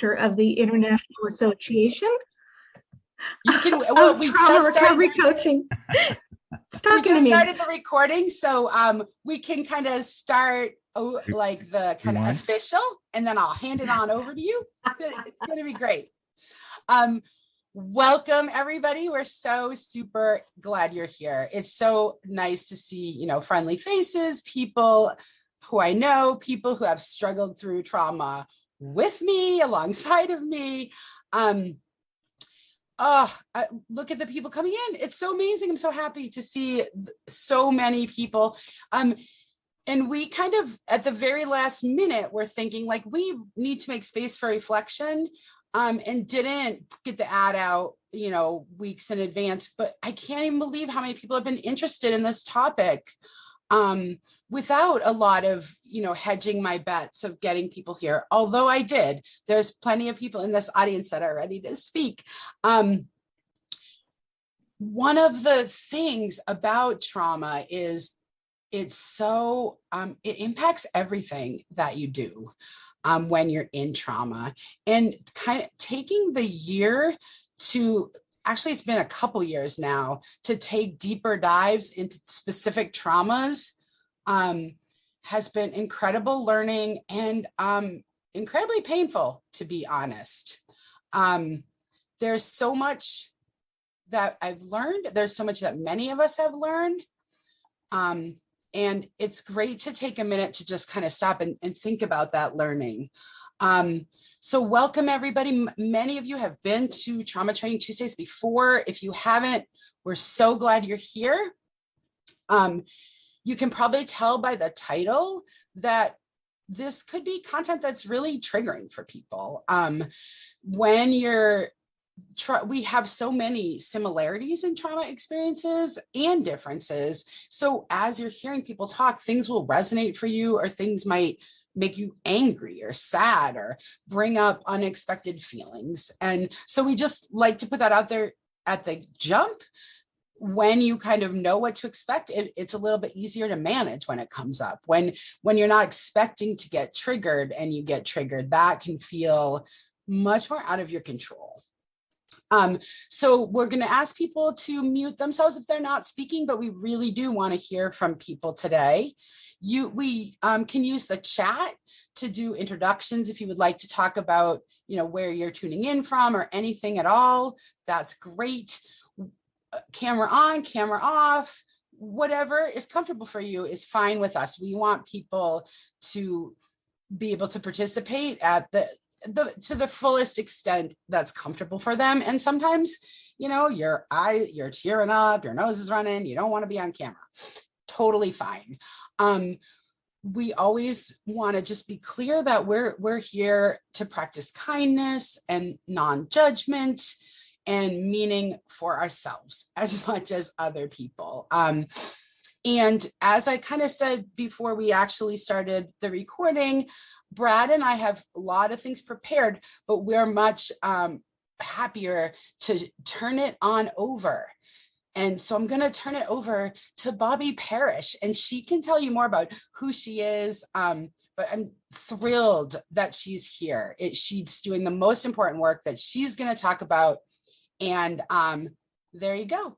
of the International Association you can, of Trauma Recovery Coaching. We just started the recording, so we can kind of start like the kind of official, and then I'll hand it on over to you. It's going to be great. Welcome everybody. We're so super glad you're here. It's so nice to see, you know, friendly faces, people who I know, people who have struggled through trauma with me, alongside of me. Look at the people coming in. It's so amazing. I'm so happy to see so many people. And we kind of, at the very last minute, we're thinking like, we need to make space for reflection, and didn't get the ad out, you know, weeks in advance, but I can't even believe how many people have been interested in this topic, without a lot of, you know, hedging my bets of getting people here. Although I did, there's plenty of people in this audience that are ready to speak. One of the things about trauma is it's so, it impacts everything that you do when you're in trauma, and kind of taking the year to, actually it's been a couple years now, to take deeper dives into specific traumas has been incredible learning and incredibly painful, to be honest. There's so much that I've learned. There's so much that many of us have learned. And it's great to take a minute to just kind of stop and think about that learning. So welcome everybody. Many of you have been to Trauma Training Tuesdays before. If you haven't, we're so glad you're here. You can probably tell by the title that this could be content that's really triggering for people. When you're, we have so many similarities in trauma experiences and differences. So as you're hearing people talk, things will resonate for you, or things might make you angry or sad or bring up unexpected feelings. And so we just like to put that out there at the jump. When you kind of know what to expect, it's a little bit easier to manage when it comes up. When you're not expecting to get triggered and you get triggered, that can feel much more out of your control. So we're going to ask people to mute themselves if they're not speaking, but we really do want to hear from people today. We can use the chat to do introductions if you would like to talk about, you know, where you're tuning in from or anything at all. That's great. Camera on, camera off, whatever is comfortable for you is fine with us. We want people to be able to participate at to the fullest extent that's comfortable for them. And sometimes, you know, you're tearing up, your nose is running, you don't want to be on camera. Totally fine. We always want to just be clear that we're here to practice kindness and non-judgment and meaning for ourselves as much as other people. And as I kind of said before we actually started the recording, Brad and I have a lot of things prepared, but we're much happier to turn it on over. And so I'm going to turn it over to Bobbi Parish, and she can tell you more about who she is. But I'm thrilled that she's here. She's doing the most important work that she's going to talk about. And there you go.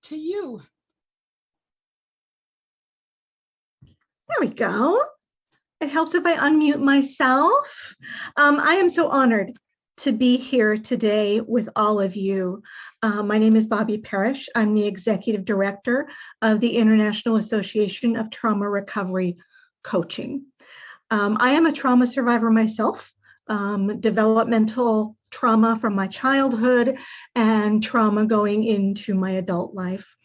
To you. There we go. It helps if I unmute myself. I am so honored to be here today with all of you. My name is Bobbi Parish. I'm the Executive Director of the International Association of Trauma Recovery Coaching. I am a trauma survivor myself, developmental trauma from my childhood and trauma going into my adult life.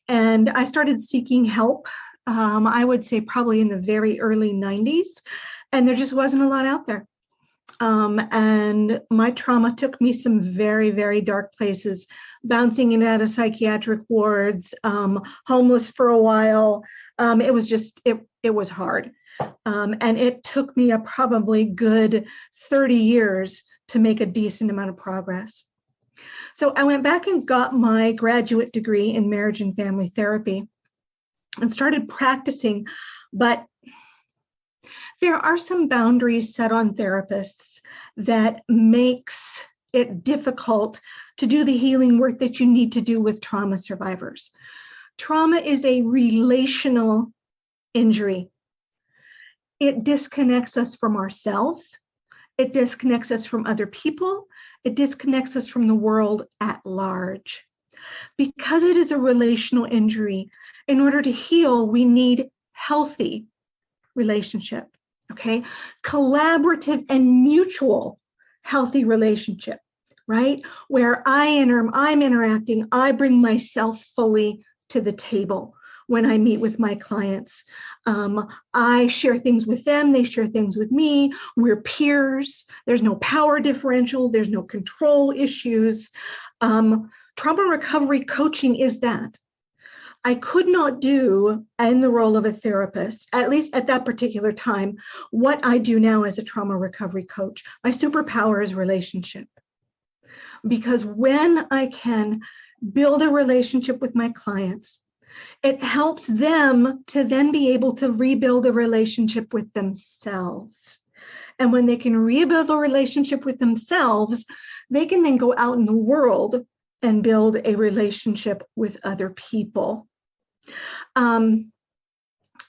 And I started seeking help, I would say probably in the very early 90s, and there just wasn't a lot out there. And my trauma took me some very, very dark places, bouncing in and out of psychiatric wards, homeless for a while. It was just, it was hard. And it took me a probably good 30 years to make a decent amount of progress. So I went back and got my graduate degree in marriage and family therapy and started practicing. But There are some boundaries set on therapists that makes it difficult to do the healing work that you need to do with trauma survivors. Trauma is a relational injury. It disconnects us from ourselves. It disconnects us from other people. It disconnects us from the world at large. Because it is a relational injury, in order to heal, we need healthy relationship, okay? Collaborative and mutual healthy relationship, right? Where I'm interacting, I bring myself fully to the table when I meet with my clients. I share things with them, they share things with me. We're peers. There's no power differential. There's no control issues. Trauma recovery coaching is that. I could not do in the role of a therapist, at least at that particular time, what I do now as a trauma recovery coach. My superpower is relationship. Because when I can build a relationship with my clients, it helps them to then be able to rebuild a relationship with themselves. And when they can rebuild a relationship with themselves, they can then go out in the world and build a relationship with other people.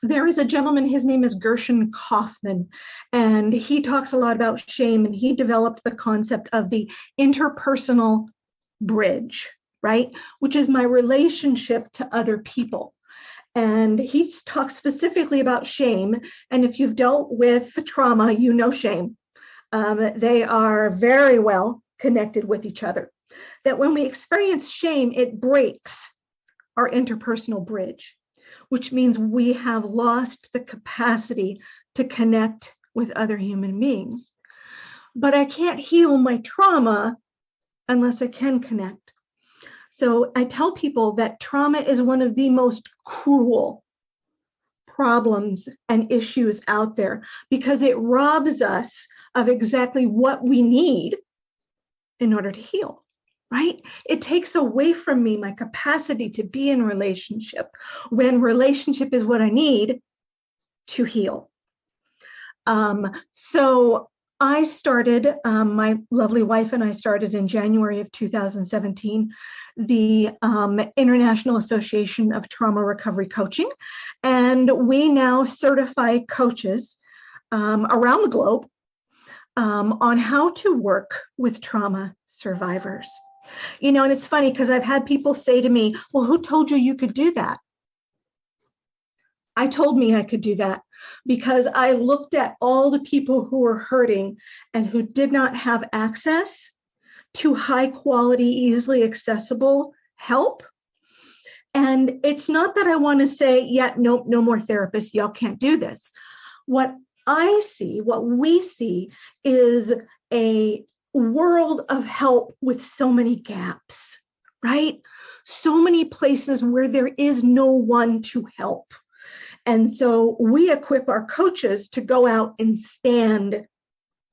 There is a gentleman, his name is Gershon Kaufman, and he talks a lot about shame, and he developed the concept of the interpersonal bridge, right? Which is my relationship to other people. And he talks specifically about shame. And if you've dealt with trauma, you know shame. They are very well connected with each other. That when we experience shame, it breaks our interpersonal bridge, which means we have lost the capacity to connect with other human beings. But I can't heal my trauma unless I can connect. So I tell people that trauma is one of the most cruel problems and issues out there because it robs us of exactly what we need in order to heal. Right? It takes away from me my capacity to be in relationship when relationship is what I need to heal. So I started, my lovely wife and I started in January of 2017, the International Association of Trauma Recovery Coaching. And we now certify coaches around the globe on how to work with trauma survivors. You know, and it's funny because I've had people say to me, well, who told you you could do that? I told me I could do that because I looked at all the people who were hurting and who did not have access to high quality, easily accessible help. And it's not that I want to say, yeah, no more therapists, y'all can't do this. What I see, what we see is a world of help with so many gaps, right? So many places where there is no one to help. And so we equip our coaches to go out and stand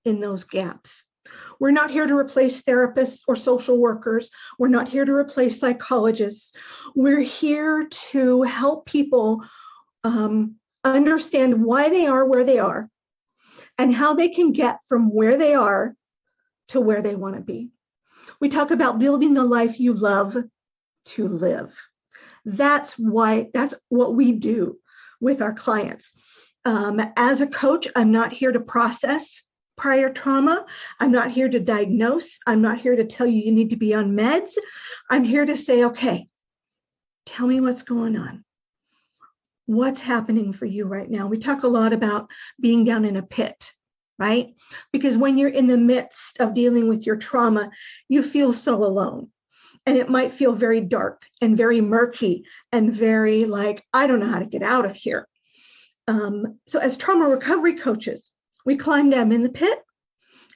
in those gaps. We're not here to replace therapists or social workers. We're not here to replace psychologists. We're here to help people understand why they are where they are and how they can get from where they are to where they want to be. We talk about building the life you love to live. That's what we do with our clients. As a coach, I'm not here to process prior trauma. I'm not here to diagnose. I'm not here to tell you you need to be on meds. I'm here to say, okay, tell me what's going on. What's happening for you right now? We talk a lot about being down in a pit, right? Because when you're in the midst of dealing with your trauma, you feel so alone. And it might feel very dark and very murky and very like, I don't know how to get out of here. So as trauma recovery coaches, we climb down in the pit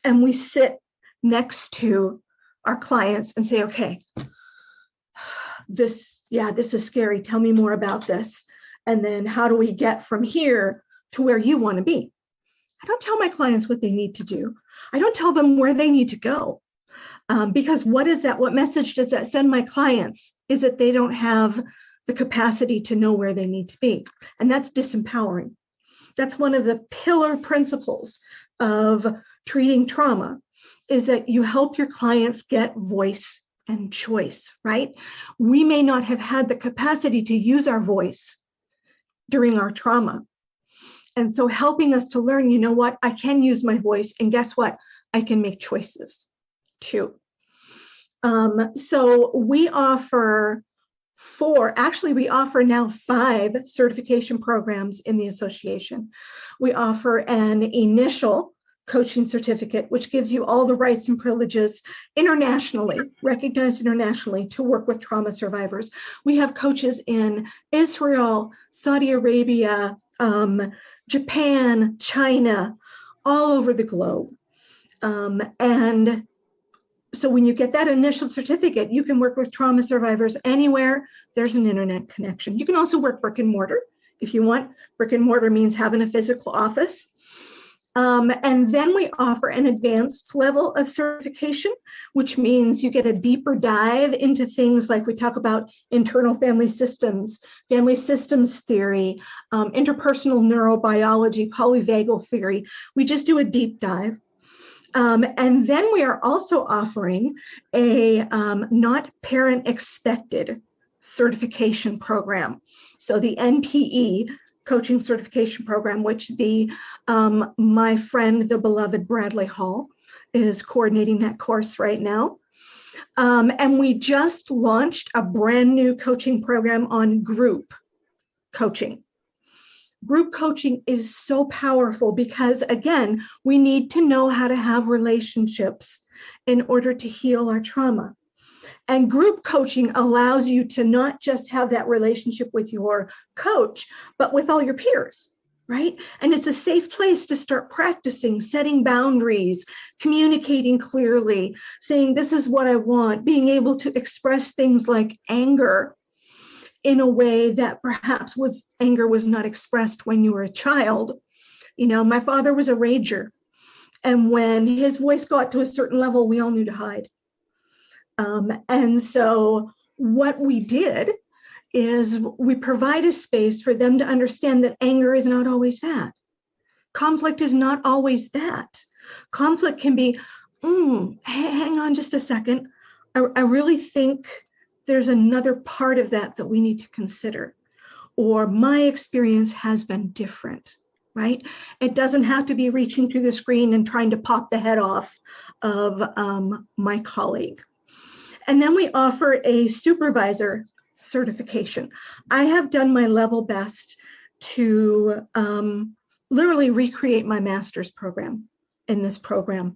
and we sit next to our clients and say, okay, this is scary. Tell me more about this. And then how do we get from here to where you want to be? I don't tell my clients what they need to do. I don't tell them where they need to go. Because what is that? What message does that send my clients? Is that they don't have the capacity to know where they need to be. And that's disempowering. That's one of the pillar principles of treating trauma, is that you help your clients get voice and choice, right? We may not have had the capacity to use our voice during our trauma. And so helping us to learn, you know what, I can use my voice, and guess what? I can make choices too. So we offer we offer now 5 certification programs in the association. We offer an initial coaching certificate, which gives you all the rights and privileges internationally, recognized internationally, to work with trauma survivors. We have coaches in Israel, Saudi Arabia, Japan, China, all over the globe. And so when you get that initial certificate, you can work with trauma survivors anywhere there's an internet connection. You can also work brick and mortar if you want. Brick and mortar means having a physical office. And then we offer an advanced level of certification, which means you get a deeper dive into things like we talk about internal family systems theory, interpersonal neurobiology, polyvagal theory. We just do a deep dive. And then we are also offering a not parent expected certification program. So the NPE coaching certification program, which my friend, the beloved Bradley Hall, is coordinating that course right now. And we just launched a brand new coaching program on group coaching. Group coaching is so powerful because, again, we need to know how to have relationships in order to heal our trauma. And group coaching allows you to not just have that relationship with your coach, but with all your peers, right? And it's a safe place to start practicing setting boundaries, communicating clearly, saying, this is what I want, being able to express things like anger in a way that perhaps anger was not expressed when you were a child. You know, my father was a rager. And when his voice got to a certain level, we all knew to hide. And so what we did is we provide a space for them to understand that anger is not always that. Conflict is not always that. Conflict can be, hang on just a second. I really think there's another part of that we need to consider. Or my experience has been different, right? It doesn't have to be reaching through the screen and trying to pop the head off of my colleague. And then we offer a supervisor certification. I have done my level best to literally recreate my master's program in this program.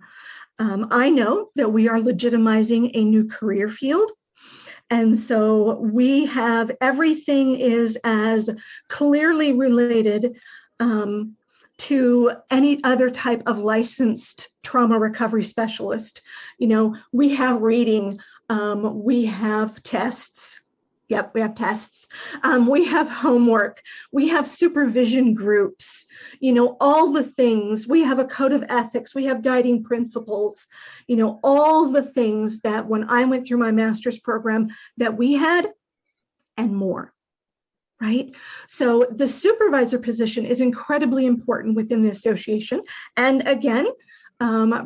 I know that we are legitimizing a new career field. And so we have everything is as clearly related to any other type of licensed trauma recovery specialist. You know, we have reading, we have tests. Yep, we have tests. We have homework. We have supervision groups, you know, all the things. We have a code of ethics. We have guiding principles, you know, all the things that when I went through my master's program that we had and more, right? So the supervisor position is incredibly important within the association. And again,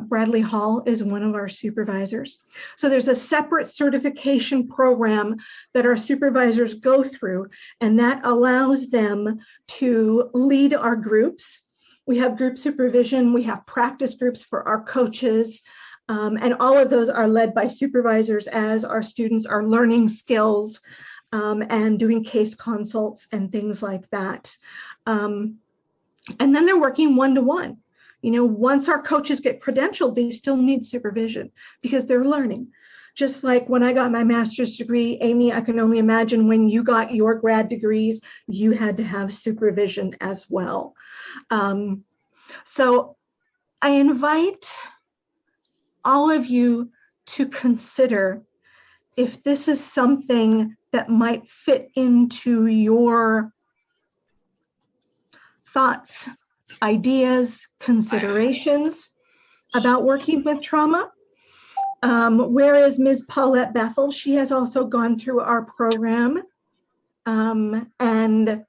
Bradley Hall is one of our supervisors. So there's a separate certification program that our supervisors go through, and that allows them to lead our groups. We have group supervision, we have practice groups for our coaches, and all of those are led by supervisors as our students are learning skills and doing case consults and things like that. And then they're working one-to-one. You know, once our coaches get credentialed, they still need supervision because they're learning. Just like when I got my master's degree, Amy, I can only imagine when you got your grad degrees, you had to have supervision as well. So I invite all of you to consider if this is something that might fit into your thoughts, ideas, considerations about working with trauma. Where is Ms. Paulette Bethel? She has also gone through our program. And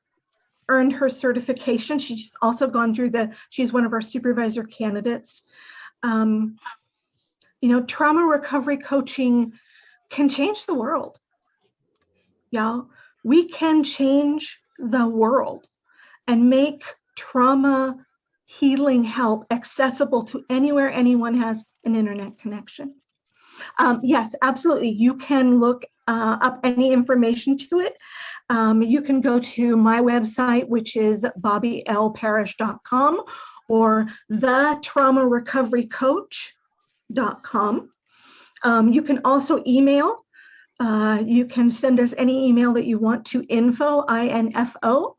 earned her certification. She's also gone through she's one of our supervisor candidates. Trauma recovery coaching can change the world. Y'all, we can change the world and make trauma healing help accessible to anywhere anyone has an internet connection. Yes, absolutely. You can look up any information to it. You can go to my website, which is bobbilparish.com or thetraumarecoverycoach.com. You can also email. You can send us any email that you want to info, I-N-F-O,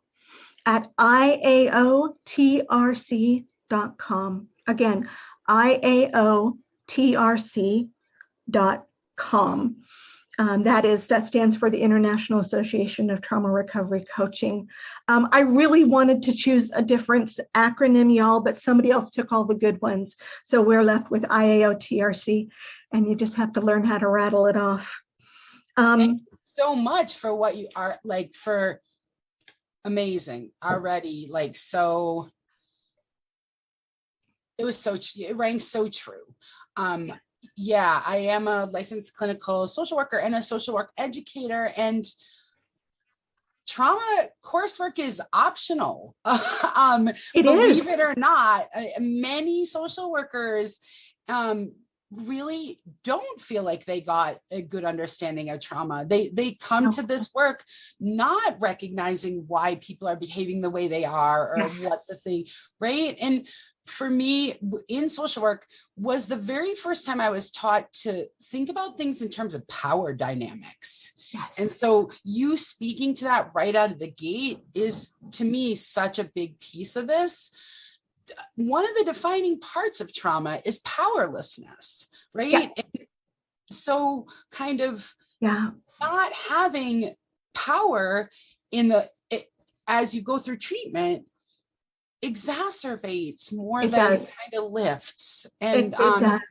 at IAOTRC.com. Again, IAOTRC.com. That stands for the International Association of Trauma Recovery Coaching. I really wanted to choose a different acronym, y'all, but somebody else took all the good ones. So we're left with IAOTRC, and you just have to learn how to rattle it off. Thank you so much for what you are for amazing already. So it rang so true. Yeah, I am a licensed clinical social worker and a social work educator, and trauma coursework is optional. Believe it or not, many social workers really don't feel like they got a good understanding of trauma. They come to this work not recognizing why people are behaving the way they are, or what the thing, right? And for me, in social work, was the very first time I was taught to think about things in terms of power dynamics. Yes. And so you speaking to that right out of the gate is, to me, such a big piece of this. One of the defining parts of trauma is powerlessness, right? Yeah. And so kind of not having power as you go through treatment exacerbates more than it kind of lifts. And it does.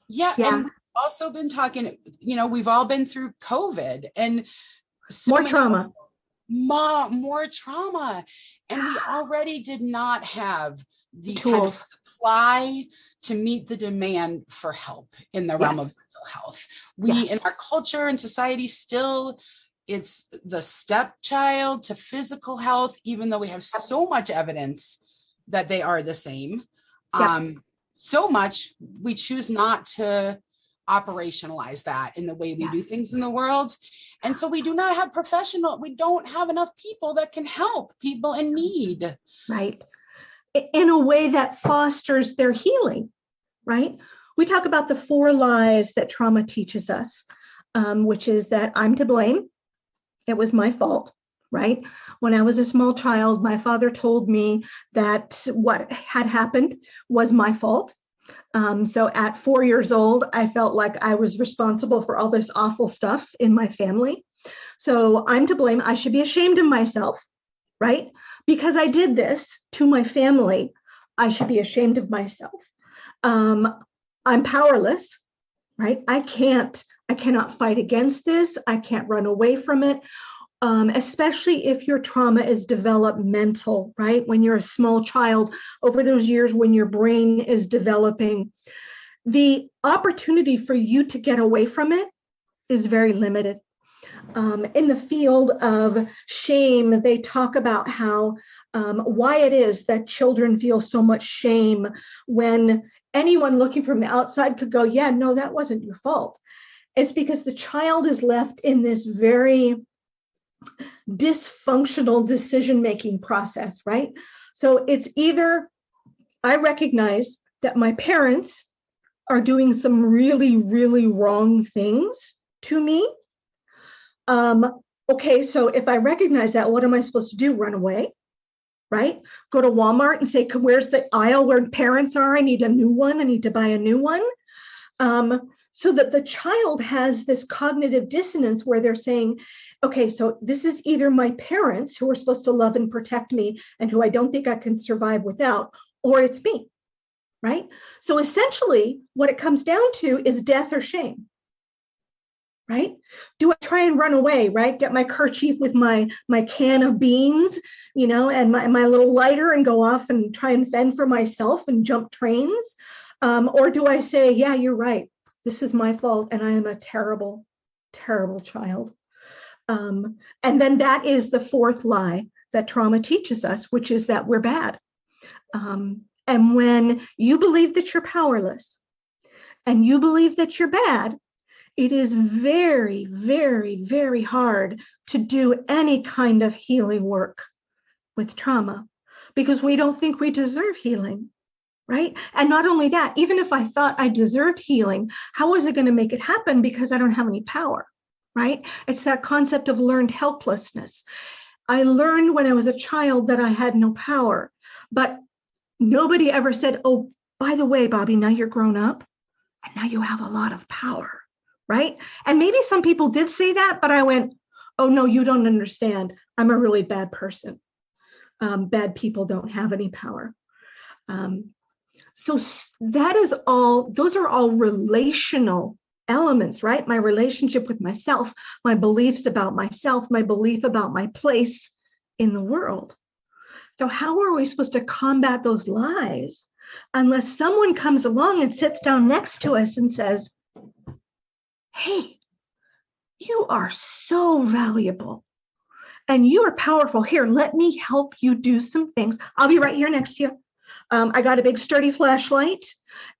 Yeah. And we've also been talking, we've all been through COVID and more trauma. More trauma. And we already did not have the kind of supply to meet the demand for help in the realm of mental health. We, in our culture and society, still, it's the stepchild to physical health, even though we have so much evidence that they are the same. So much, we choose not to operationalize that in the way we do things in the world. And so we do not have we don't have enough people that can help people in need. Right. In a way that fosters their healing, right? We talk about the 4 lies that trauma teaches us, which is that I'm to blame. It was my fault, right? When I was a small child, my father told me that what had happened was my fault. So at 4 years old, I felt like I was responsible for all this awful stuff in my family. So I'm to blame. I should be ashamed of myself, right? Because I did this to my family, I should be ashamed of myself. I'm powerless, right? I cannot fight against this. I can't run away from it. Especially if your trauma is developmental, right? When you're a small child, over those years when your brain is developing, the opportunity for you to get away from it is very limited. In the field of shame, they talk about how why it is that children feel so much shame when anyone looking from the outside could go, yeah, no, that wasn't your fault. It's because the child is left in this very dysfunctional decision-making process, right? So it's either I recognize that my parents are doing some really, really wrong things to me. Okay, so if I recognize that, what am I supposed to do? Run away, right? Go to Walmart and say, where's the aisle where parents are? I need a new one. I need to buy a new one. So that the child has this cognitive dissonance where they're saying, okay, so this is either my parents who are supposed to love and protect me and who I don't think I can survive without, or it's me, right? So essentially what it comes down to is death or shame, right? Do I try and run away, right? Get my kerchief with my can of beans, and my little lighter and go off and try and fend for myself and jump trains? Or do I say, yeah, you're right. This is my fault and I am a terrible, terrible child. And then that is the fourth lie that trauma teaches us, which is that we're bad. And when you believe that you're powerless and you believe that you're bad, it is very, very, very hard to do any kind of healing work with trauma because we don't think we deserve healing, right? And not only that, even if I thought I deserved healing, how was it going to make it happen because I don't have any power, right? It's that concept of learned helplessness. I learned when I was a child that I had no power, but nobody ever said, oh, by the way, Bobbi, now you're grown up and now you have a lot of power, right? And maybe some people did say that, but I went, oh, no, you don't understand. I'm a really bad person. Bad people don't have any power. So that is all, those are all relational elements, right? My relationship with myself, my beliefs about myself, my belief about my place in the world. So how are we supposed to combat those lies unless someone comes along and sits down next to us and says, hey, you are so valuable and you are powerful. Here, let me help you do some things. I'll be right here next to you. I got a big sturdy flashlight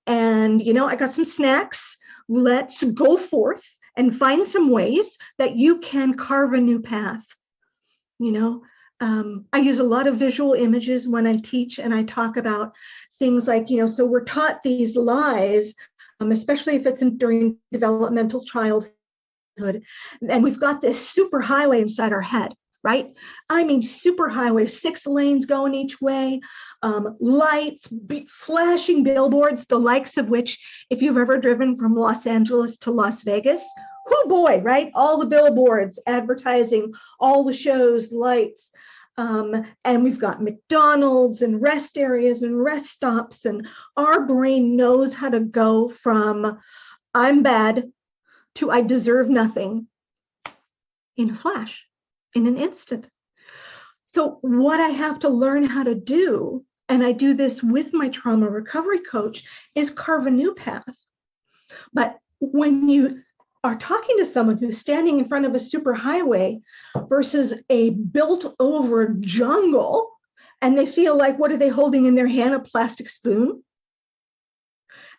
and, I got some snacks. Let's go forth and find some ways that you can carve a new path. I use a lot of visual images when I teach and I talk about things like, so we're taught these lies, especially if it's during developmental childhood. And we've got this super highway inside our head, right? I mean, super highway, 6 lanes going each way, lights, big flashing billboards, the likes of which, if you've ever driven from Los Angeles to Las Vegas, oh boy, right? All the billboards advertising, all the shows, lights. And we've got McDonald's and rest areas and rest stops. And our brain knows how to go from I'm bad to I deserve nothing in a flash, in an instant. So what I have to learn how to do, and I do this with my trauma recovery coach, is carve a new path. But when you are talking to someone who's standing in front of a superhighway versus a built over jungle, and they feel like, what are they holding in their hand? A plastic spoon?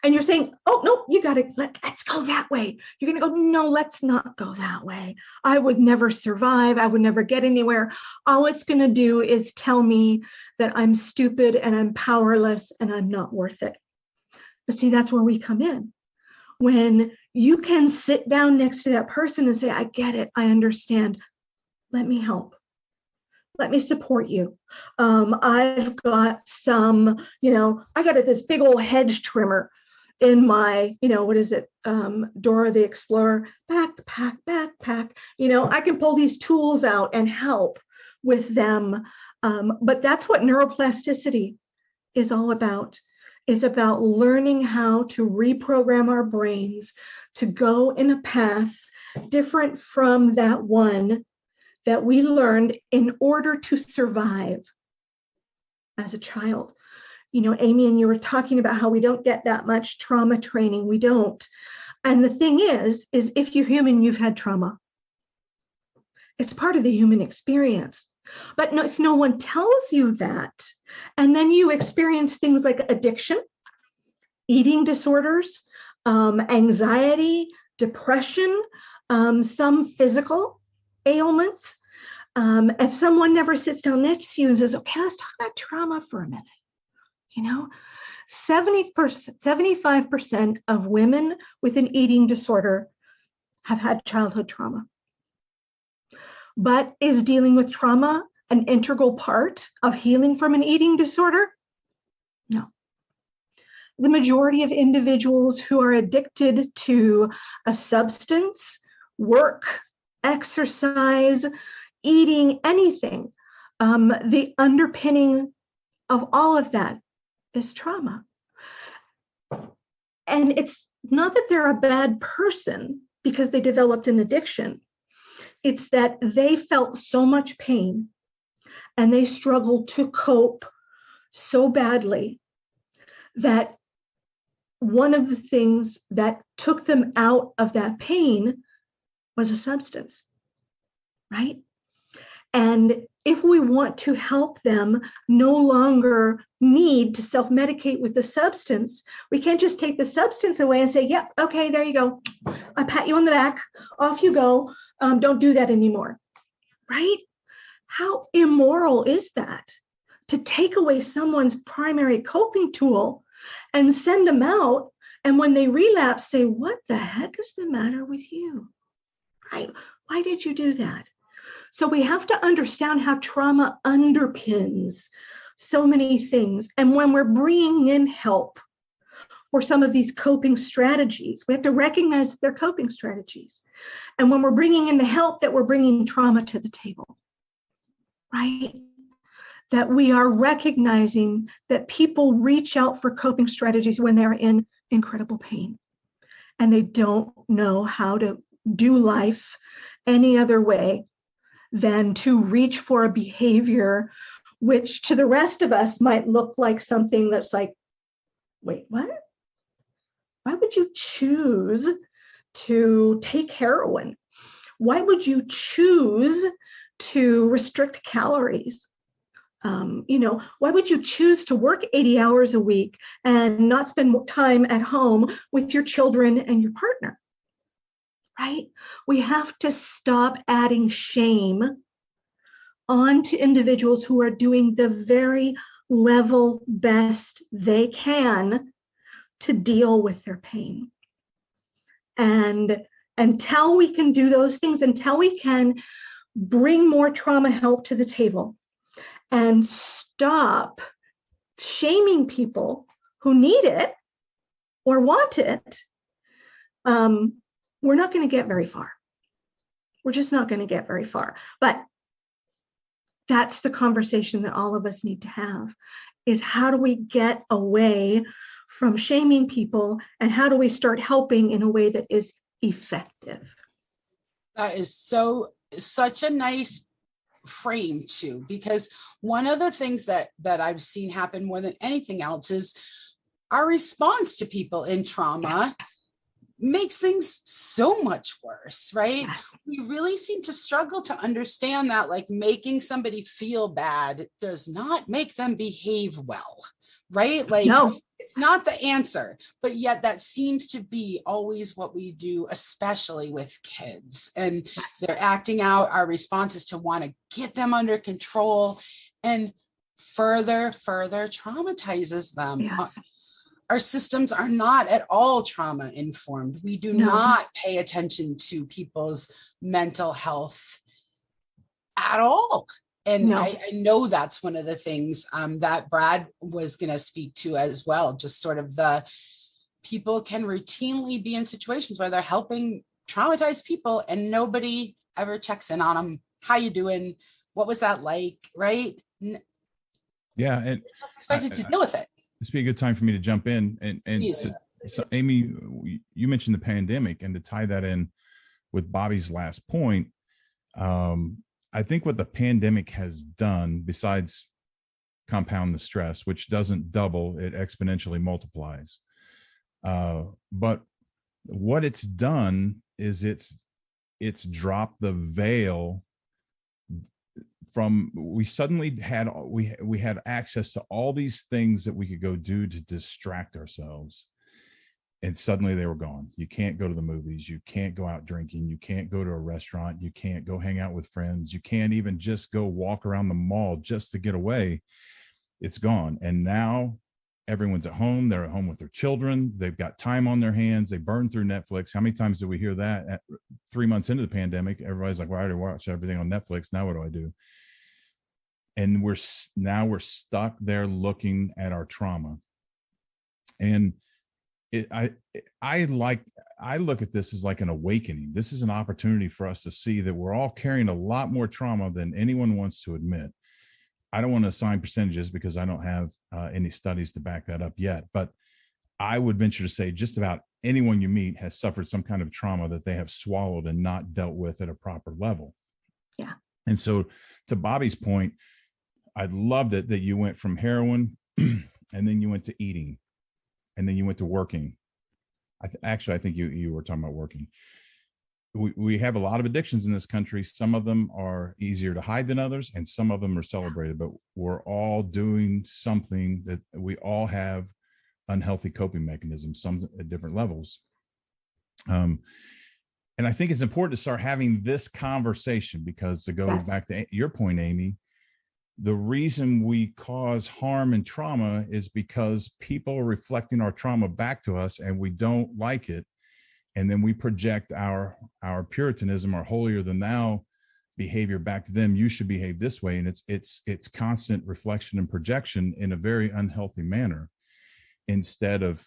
And you're saying, oh, no, you got to, let's go that way. You're going to go, no, let's not go that way. I would never survive. I would never get anywhere. All it's going to do is tell me that I'm stupid and I'm powerless and I'm not worth it. But see, that's where we come in. When you can sit down next to that person and say, I get it, I understand. Let me help. Let me support you. I've got some, I got this big old hedge trimmer in my, what is it? Dora the Explorer backpack. I can pull these tools out and help with them. But that's what neuroplasticity is all about. It's about learning how to reprogram our brains to go in a path different from that one that we learned in order to survive as a child. Amy, and you were talking about how we don't get that much trauma training. We don't. And the thing is if you're human, you've had trauma. It's part of the human experience. But if no one tells you that, and then you experience things like addiction, eating disorders, anxiety, depression, some physical ailments, if someone never sits down next to you and says, okay, let's talk about trauma for a minute. 75% of women with an eating disorder have had childhood trauma. But is dealing with trauma an integral part of healing from an eating disorder? No. The majority of individuals who are addicted to a substance, work, exercise, eating, anything, the underpinning of all of that is trauma. And it's not that they're a bad person. because they developed an addiction. It's that they felt so much pain and they struggled to cope so badly that one of the things that took them out of that pain was a substance, right? And if we want to help them no longer need to self-medicate with the substance, we can't just take the substance away and say, yep, okay, there you go. I pat you on the back, off you go. Don't do that anymore, right? How immoral is that? To take away someone's primary coping tool and send them out, and when they relapse, say, what the heck is the matter with you? Right? Why did you do that? So we have to understand how trauma underpins so many things. And when we're bringing in help for some of these coping strategies, we have to recognize that they're coping strategies. And when we're bringing in the help, that we're bringing trauma to the table, right? That we are recognizing that people reach out for coping strategies when they're in incredible pain and they don't know how to do life any other way than to reach for a behavior which to the rest of us might look like something that's like, wait, what? Why would you choose to take heroin? Why would you choose to restrict calories? Why would you choose to work 80 hours a week and not spend time at home with your children and your partner? Right? We have to stop adding shame onto individuals who are doing the very level best they can to deal with their pain. And until we can do those things, until we can bring more trauma help to the table and stop shaming people who need it or want it, we're not going to get very far. We're just not going to get very far. But that's the conversation that all of us need to have, is how do we get away from shaming people and how do we start helping in a way that is effective? That is such a nice frame too, because one of the things that I've seen happen more than anything else is our response to people in trauma makes things so much worse, right? Yes. We really seem to struggle to understand that, like, making somebody feel bad does not make them behave well, right? Like, no. It's not the answer, but yet that seems to be always what we do, especially with kids. And yes. They're acting out. Our response is to want to get them under control and further traumatizes them. Yes. Our systems are not at all trauma informed. We do not pay attention to people's mental health at all. And I know that's one of the things that Brad was going to speak to as well. Just sort of the people can routinely be in situations where they're helping traumatized people and nobody ever checks in on them. How you doing? What was that like? Right? Yeah. And just expected to deal with it. This would be a good time for me to jump in. And so Amy, you mentioned the pandemic, and to tie that in with Bobbi's last point, I think what the pandemic has done, besides compound the stress, which doesn't double, it exponentially multiplies. But what it's done is it's dropped the veil from, we suddenly had, we had access to all these things that we could go do to distract ourselves. And suddenly they were gone. You can't go to the movies. You can't go out drinking. You can't go to a restaurant. You can't go hang out with friends. You can't even just go walk around the mall just to get away. It's gone. And now everyone's at home. They're at home with their children. They've got time on their hands. They burn through Netflix. How many times did we hear that at 3 months into the pandemic? Everybody's like, well, I already watched everything on Netflix. Now what do I do? And we're stuck there looking at our trauma. And I look at this as like an awakening. This is an opportunity for us to see that we're all carrying a lot more trauma than anyone wants to admit. I don't want to assign percentages because I don't have any studies to back that up yet, but I would venture to say just about anyone you meet has suffered some kind of trauma that they have swallowed and not dealt with at a proper level. Yeah. And so to Bobbi's point, I loved it that you went from heroin and then you went to eating and then you went to working. Actually, I think you were talking about working. We have a lot of addictions in this country. Some of them are easier to hide than others, and some of them are celebrated, but we're all doing something that we all have unhealthy coping mechanisms, some at different levels. And I think it's important to start having this conversation, because to go back to your point, Amy, the reason we cause harm and trauma is because people are reflecting our trauma back to us and we don't like it. And then we project our Puritanism, our holier than thou behavior back to them. You should behave this way. And it's constant reflection and projection in a very unhealthy manner, instead of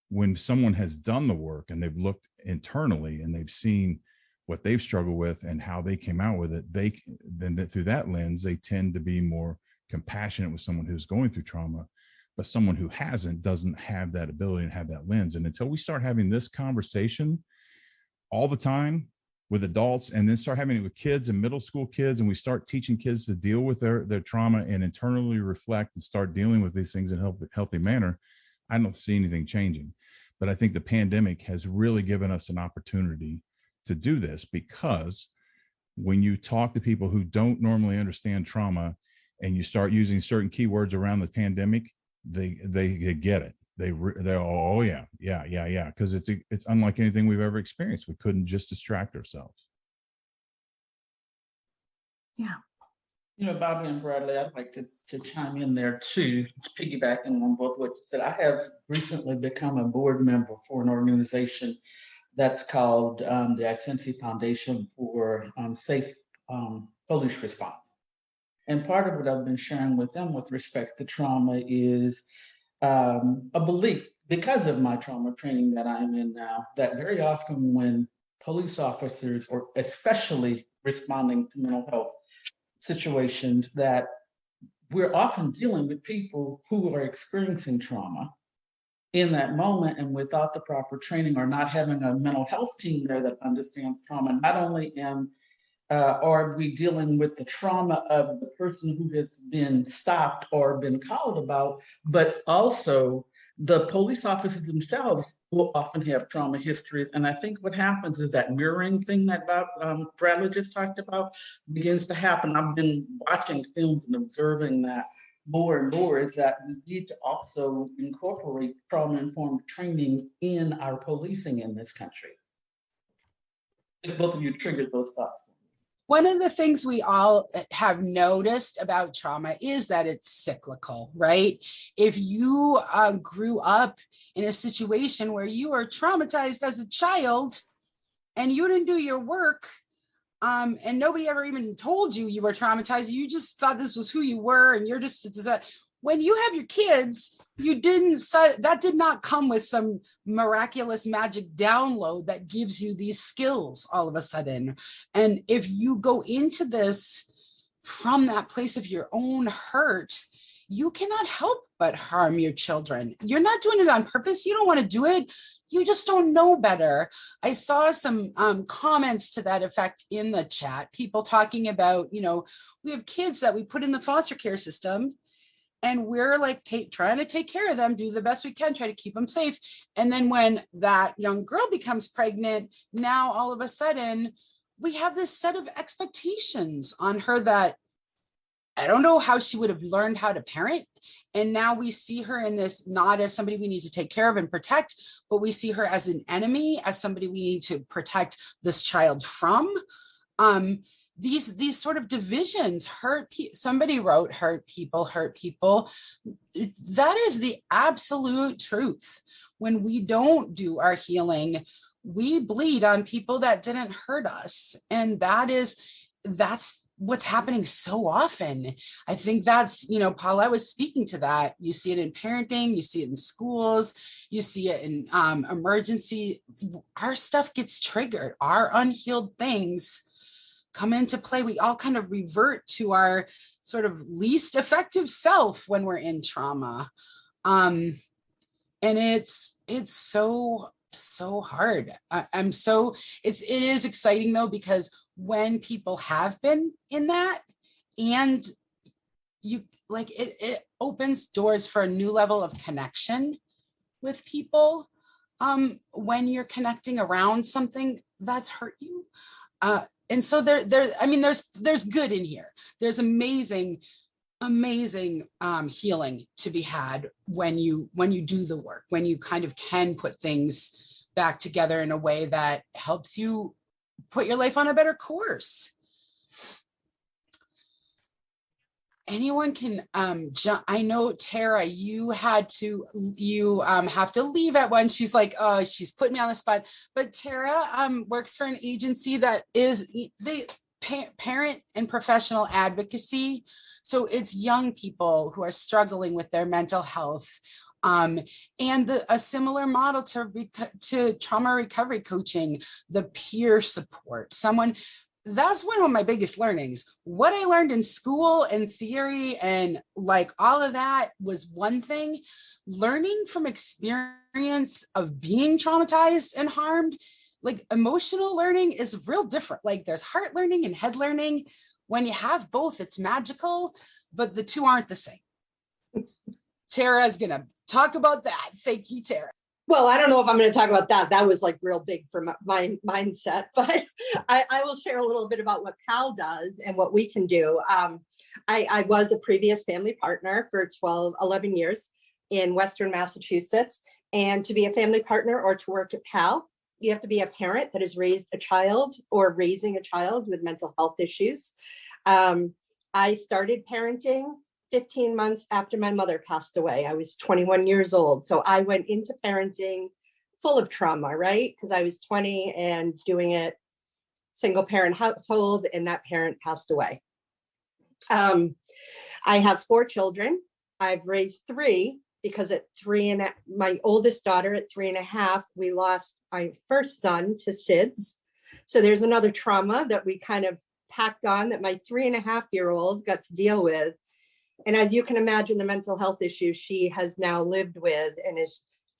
when someone has done the work and they've looked internally and they've seen what they've struggled with and how they came out with it, then through that lens, they tend to be more compassionate with someone who's going through trauma. But someone who hasn't doesn't have that ability and have that lens. And until we start having this conversation all the time with adults, and then start having it with kids and middle school kids, and we start teaching kids to deal with their trauma and internally reflect and start dealing with these things in a healthy manner, I don't see anything changing. But I think the pandemic has really given us an opportunity to do this, because when you talk to people who don't normally understand trauma and you start using certain keywords around the pandemic, they get it. They're oh yeah, because it's unlike anything we've ever experienced. We couldn't just distract ourselves. Yeah. You know, Bobbi and Bradley, I'd like to chime in there too, piggybacking on both what you said. I have recently become a board member for an organization that's called the Isensi Foundation for Safe Police Response. And part of what I've been sharing with them with respect to trauma is a belief, because of my trauma training that I'm in now, that very often when police officers, or especially responding to mental health situations, that we're often dealing with people who are experiencing trauma in that moment, and without the proper training or not having a mental health team there that understands trauma, not only are we dealing with the trauma of the person who has been stopped or been called about, but also the police officers themselves will often have trauma histories. And I think what happens is that mirroring thing that Bradley just talked about begins to happen. I've been watching films and observing that more and more, is that we need to also incorporate trauma-informed training in our policing in this country. If both of you triggered those thoughts. One of the things we all have noticed about trauma is that it's cyclical, right? If you grew up in a situation where you were traumatized as a child and you didn't do your work, and nobody ever even told you were traumatized, you just thought this was who you were, and you're just, when you have your kids, that did not come with some miraculous magic download that gives you these skills all of a sudden. And if you go into this from that place of your own hurt, you cannot help but harm your children. You're not doing it on purpose. You don't want to do it. You just don't know better. I saw some comments to that effect in the chat, people talking about, we have kids that we put in the foster care system, and we're like trying to take care of them, do the best we can, try to keep them safe. And then when that young girl becomes pregnant, now all of a sudden we have this set of expectations on her that I don't know how she would have learned how to parent. And now we see her in this, not as somebody we need to take care of and protect, but we see her as an enemy, as somebody we need to protect this child from. These sort of divisions somebody wrote hurt people. That is the absolute truth. When we don't do our healing, we bleed on people that didn't hurt us. And that's what's happening so often. I think that's, Paulette was speaking to that. You see it in parenting, you see it in schools, you see it in emergency. Our stuff gets triggered, our unhealed things come into play. We all kind of revert to our sort of least effective self when we're in trauma. And it's so so hard. It is exciting though, because when people have been in that, and you like it opens doors for a new level of connection with people, when you're connecting around something that's hurt you. And so there's good in here. There's amazing healing to be had when you do the work, when you kind of can put things back together in a way that helps you put your life on a better course. Anyone can jump. I know, Tara, you have to leave at one. She's like, oh, she's putting me on the spot. But Tara works for an agency that is parent and professional advocacy. So it's young people who are struggling with their mental health. And a similar model to trauma recovery coaching, the peer support. That's one of my biggest learnings. What I learned in school and theory and like all of that was one thing. Learning from experience of being traumatized and harmed, like emotional learning is real different. Like there's heart learning and head learning. When you have both, it's magical, but the two aren't the same. Tara is going to talk about that. Thank you, Tara. Well, I don't know if I'm going to talk about that. That was like real big for my mindset, but I will share a little bit about what PAL does and what we can do. I was a previous family partner for 11 years in Western Massachusetts. And to be a family partner or to work at PAL, you have to be a parent that has raised a child or raising a child with mental health issues. I started parenting 15 months after my mother passed away. I was 21 years old. So I went into parenting full of trauma, right? Because I was 20 and doing it single parent household, and that parent passed away. I have 4 children. I've raised 3 because at 3 and my oldest daughter at 3.5, we lost my first son to SIDS. So there's another trauma that we kind of packed on that my 3.5-year-old got to deal with. And as you can imagine, the mental health issues she has now lived with, and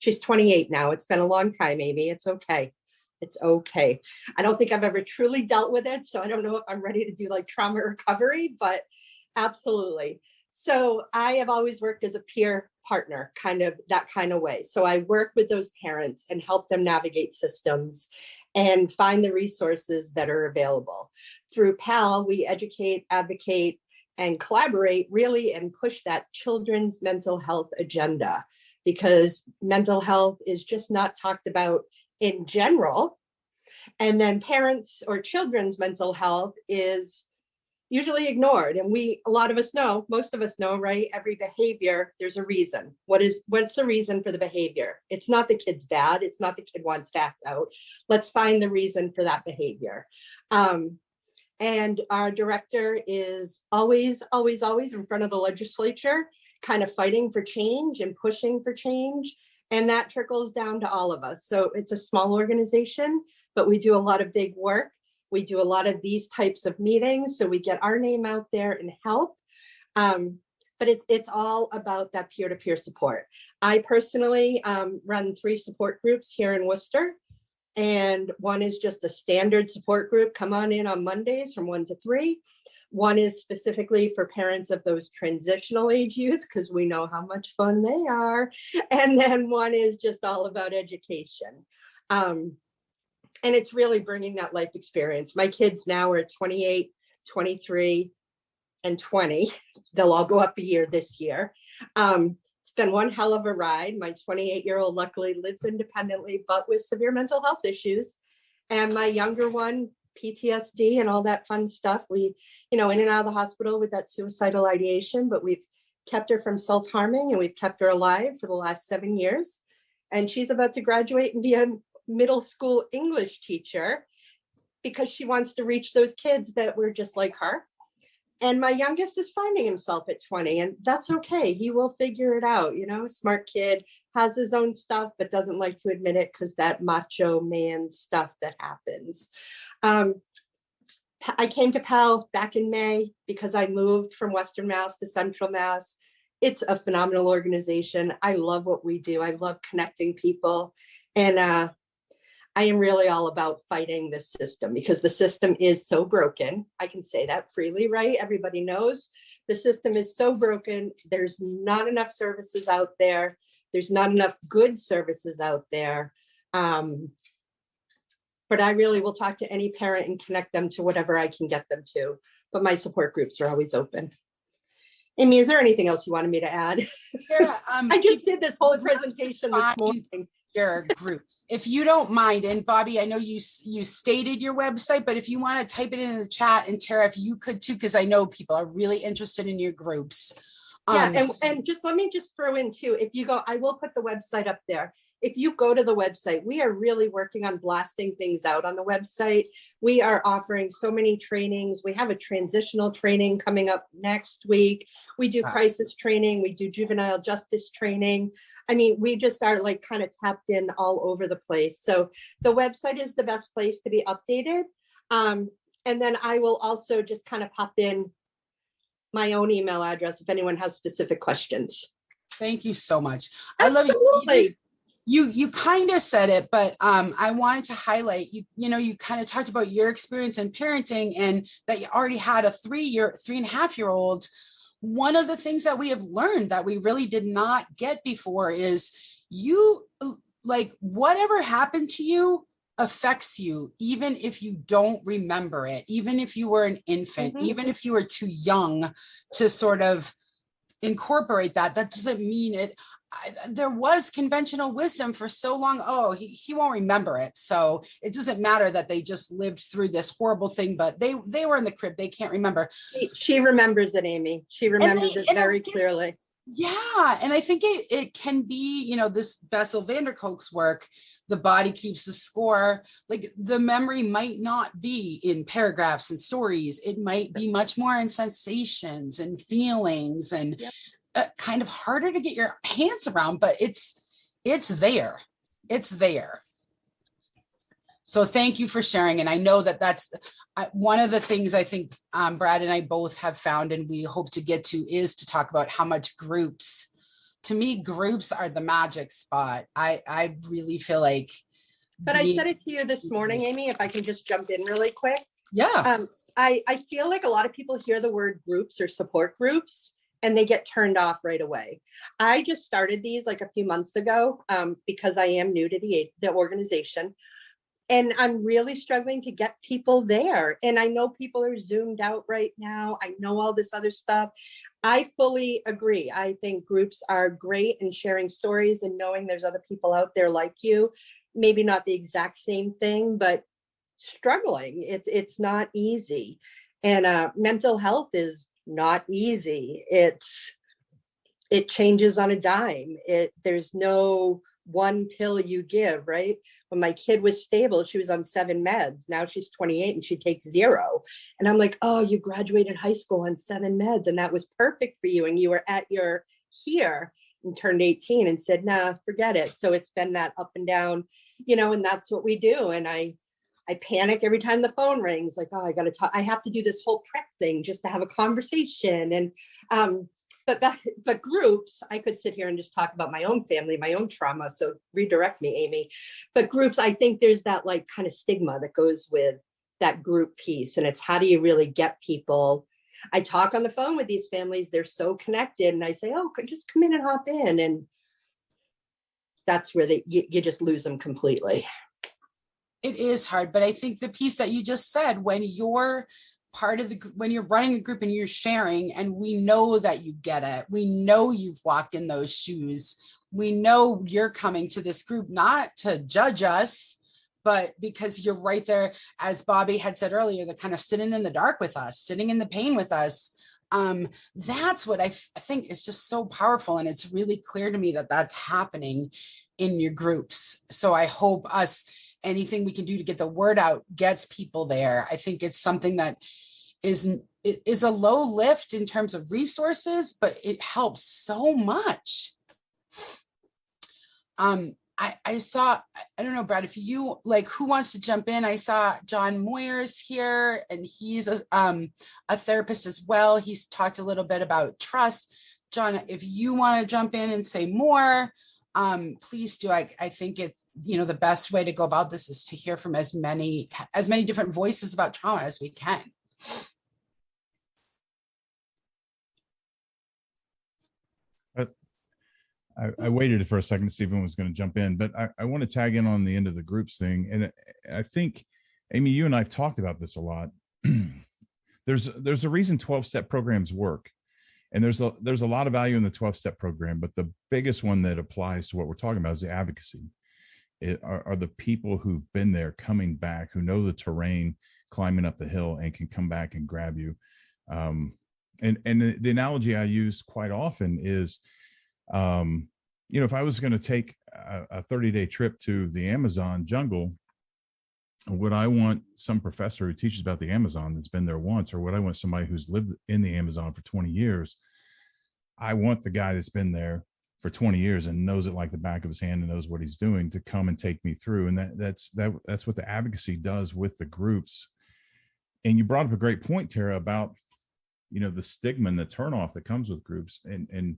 she's 28 now. It's been a long time, Amy. It's okay. It's okay. I don't think I've ever truly dealt with it. So I don't know if I'm ready to do like trauma recovery, but absolutely. So I have always worked as a peer partner, kind of that kind of way. So I work with those parents and help them navigate systems and find the resources that are available. Through PAL, we educate, advocate, and collaborate really and push that children's mental health agenda, because mental health is just not talked about in general. And then parents or children's mental health is usually ignored. And a lot of us know, most of us know, right? Every behavior, there's a reason. What's the reason for the behavior? It's not the kid's bad. It's not the kid wants to act out. Let's find the reason for that behavior. And our director is always in front of the legislature, kind of fighting for change and pushing for change. And that trickles down to all of us. So it's a small organization, but we do a lot of big work. We do a lot of these types of meetings. So we get our name out there and help. But it's all about that peer-to-peer support. I personally run 3 support groups here in Worcester. And one is just a standard support group. Come on in on Mondays from 1 to 3. One is specifically for parents of those transitional age youth, because we know how much fun they are. And then one is just all about education. And it's really bringing that life experience. My kids now are 28, 23, and 20. They'll all go up a year this year. It's been one hell of a ride. My 28-year-old luckily lives independently, but with severe mental health issues. And my younger one, PTSD and all that fun stuff. We, in and out of the hospital with that suicidal ideation, but we've kept her from self-harming and we've kept her alive for the last 7 years. And she's about to graduate and be a middle school English teacher because she wants to reach those kids that were just like her. And my youngest is finding himself at 20, and that's okay. He will figure it out, smart kid, has his own stuff, but doesn't like to admit it because that macho man stuff that happens. I came to PAL back in May because I moved from Western Mass to Central Mass. It's a phenomenal organization. I love what we do. I love connecting people. And I am really all about fighting this system because the system is so broken. I can say that freely, right? Everybody knows the system is so broken. There's not enough services out there. There's not enough good services out there. But I really will talk to any parent and connect them to whatever I can get them to. But my support groups are always open. Amy, is there anything else you wanted me to add? Yeah, I just did this whole presentation this morning. Your groups, if you don't mind. And Bobbi, I know you stated your website, but if you want to type it in the chat, and Tara, if you could too, because I know people are really interested in your groups. Yeah, and just let me just throw in too, if you go, I will put the website up there. If you go to the website, we are really working on blasting things out on the website. We are offering so many trainings. We have a transitional training coming up next week. We do crisis training. We do juvenile justice training. I mean, we just are like kind of tapped in all over the place. So the website is the best place to be updated. And then I will also just kind of pop in my own email address if anyone has specific questions. Thank you so much. Absolutely. I love it. You kind of said it, but I wanted to highlight, you kind of talked about your experience in parenting and that you already had a 3.5-year-old. One of the things that we have learned that we really did not get before is whatever happened to you affects you, even if you don't remember it, even if you were an infant, even if you were too young to sort of incorporate that doesn't mean it. There was conventional wisdom for so long. Oh, he won't remember it. So it doesn't matter that they just lived through this horrible thing, but they were in the crib. They can't remember. She remembers it, Amy. She remembers it very clearly. Yeah. And I think it can be, this Bessel van der Kolk's work, the body keeps the score. Like the memory might not be in paragraphs and stories. It might be much more in sensations and feelings and kind of harder to get your hands around, but it's there. It's there. So thank you for sharing. And I know that's one of the things I think Brad and I both have found, and we hope to get to, is to talk about how much groups, to me, groups are the magic spot. I really feel like. But I said it to you this morning, Amy, if I can just jump in really quick. Yeah. I feel like a lot of people hear the word groups or support groups and they get turned off right away. I just started these like a few months ago because I am new to the organization. And I'm really struggling to get people there. And I know people are zoomed out right now. I know all this other stuff. I fully agree. I think groups are great in sharing stories and knowing there's other people out there like you. Maybe not the exact same thing, but struggling. It's not easy. And mental health is not easy. It changes on a dime. There's no one pill you give, right? When my kid was stable, she was on 7 meds. Now she's 28 and she takes 0. And I'm like, oh, you graduated high school on 7 meds and that was perfect for you. And you were at your here and turned 18 and said, nah, forget it. So it's been that up and down, and that's what we do. And I panic every time the phone rings, like, oh, I got to talk. I have to do this whole prep thing just to have a conversation. And, but groups, I could sit here and just talk about my own family, my own trauma. So redirect me, Amy. But groups, I think there's that like kind of stigma that goes with that group piece. And it's how do you really get people? I talk on the phone with these families. They're so connected. And I say, oh, just come in and hop in. And that's where you just lose them completely. It is hard. But I think the piece that you just said, when you're when you're running a group and you're sharing, and we know that you get it, we know you've walked in those shoes, we know you're coming to this group not to judge us, but because you're right there, as Bobbi had said earlier, the kind of sitting in the dark with us, sitting in the pain with us. That's what I think is just so powerful. And it's really clear to me that that's happening in your groups. So I hope anything we can do to get the word out gets people there. I think it's something that is a low lift in terms of resources, but it helps so much. I saw, I don't know, Brad, if you who wants to jump in? I saw John Moyers here, and he's a therapist as well. He's talked a little bit about trust. John, if you want to jump in and say more, please do. I think it's, the best way to go about this is to hear from as many different voices about trauma as we can. I waited for a second to see if anyone was going to jump in, but I want to tag in on the end of the groups thing. And I think, Amy, you and I have talked about this a lot. There's a reason 12-step programs work. And there's a lot of value in the 12-step program, but the biggest one that applies to what we're talking about is the advocacy. Are the people who've been there coming back, who know the terrain, climbing up the hill, and can come back and grab you. And the analogy I use quite often is, if I was going to take a 30-day trip to the Amazon jungle, would I want some professor who teaches about the Amazon that's been there once, or would I want somebody who's lived in the Amazon for 20 years? I want the guy that's been there for 20 years and knows it like the back of his hand and knows what he's doing to come and take me through. And that's what the advocacy does with the groups. And you brought up a great point, Tara, about, the stigma and the turnoff that comes with groups. And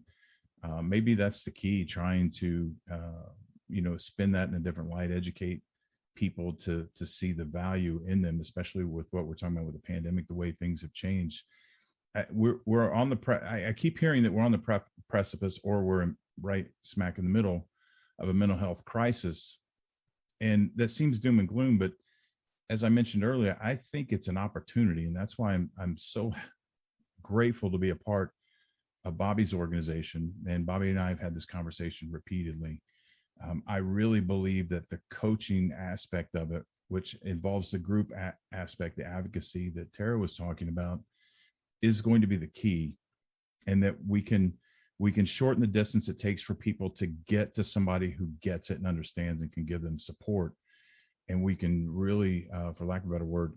maybe that's the key, trying to, spin that in a different light, educate people to see the value in them, especially with what we're talking about with the pandemic, the way things have changed. We're on the I keep hearing that we're on the precipice, or we're right smack in the middle of a mental health crisis, and that seems doom and gloom. But as I mentioned earlier, I think it's an opportunity, and that's why I'm so grateful to be a part of Bobbi's organization. And Bobbi and I have had this conversation repeatedly. I really believe that the coaching aspect of it, which involves the group aspect, the advocacy that Tara was talking about, is going to be the key, and that we can shorten the distance it takes for people to get to somebody who gets it and understands and can give them support. And we can really, for lack of a better word,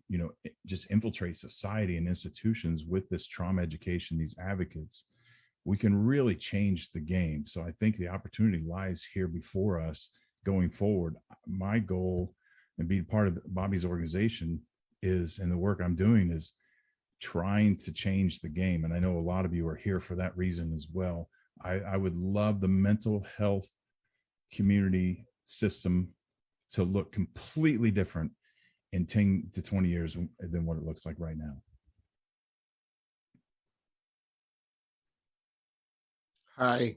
just infiltrate society and institutions with this trauma education, these advocates. We can really change the game. So I think the opportunity lies here before us going forward. My goal, and being part of Bobbi's organization, is, and the work I'm doing, is trying to change the game. And I know a lot of you are here for that reason as well. I would love the mental health community system to look completely different in 10 to 20 years than what it looks like right now. Hi.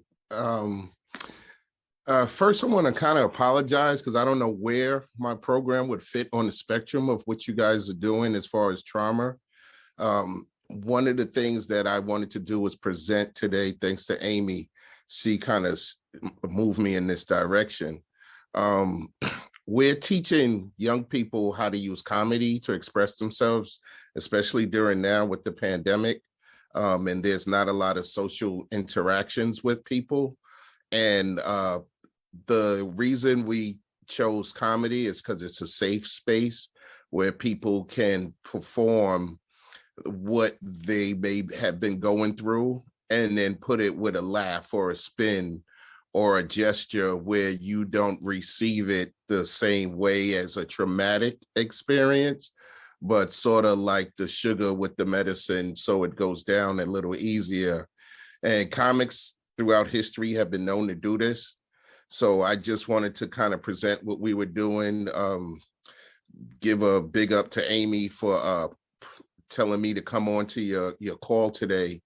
First, I want to kind of apologize because I don't know where my program would fit on the spectrum of what you guys are doing as far as trauma. One of the things that I wanted to do was present today, thanks to Amy. She kind of moved me in this direction. We're teaching young people how to use comedy to express themselves, especially during now with the pandemic. And there's not a lot of social interactions with people. And the reason we chose comedy is because it's a safe space where people can perform what they may have been going through and then put it with a laugh or a spin or a gesture where you don't receive it the same way as a traumatic experience, but sort of like the sugar with the medicine, so it goes down a little easier. And comics throughout history have been known to do this. So I just wanted to kind of present what we were doing, give a big up to Amy for telling me to come on to your call today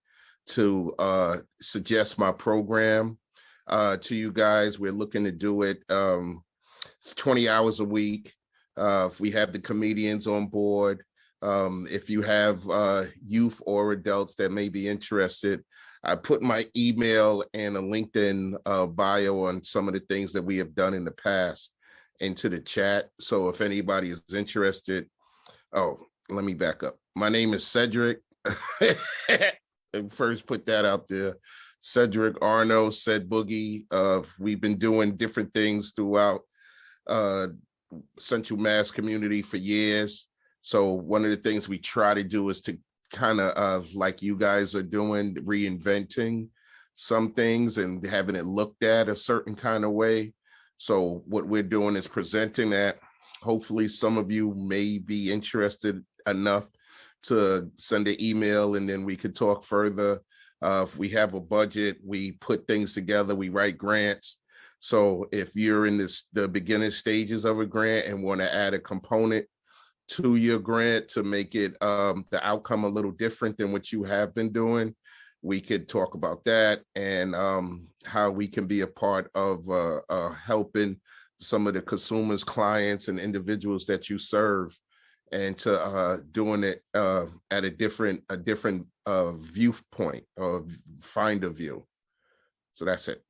to suggest my program to you guys. We're looking to do it. It's 20 hours a week. We have the comedians on board. If you have youth or adults that may be interested, I put my email and a LinkedIn bio on some of the things that we have done in the past into the chat. So if anybody is interested, let me back up. My name is Cedric. First, put that out there. Cedric Arno, Ced Boogie. We've been doing different things throughout Central Mass community for years. So one of the things we try to do is to kind of like you guys are doing, reinventing some things and having it looked at a certain kind of way. So what we're doing is presenting that. Hopefully some of you may be interested enough to send an email and then we could talk further. If we have a budget, we put things together, we write grants. So if you're in the beginning stages of a grant and want to add a component to your grant to make it the outcome a little different than what you have been doing, we could talk about that and how we can be a part of helping some of the consumers, clients, and individuals that you serve, and to doing it at a different viewpoint or find a view. So that's it.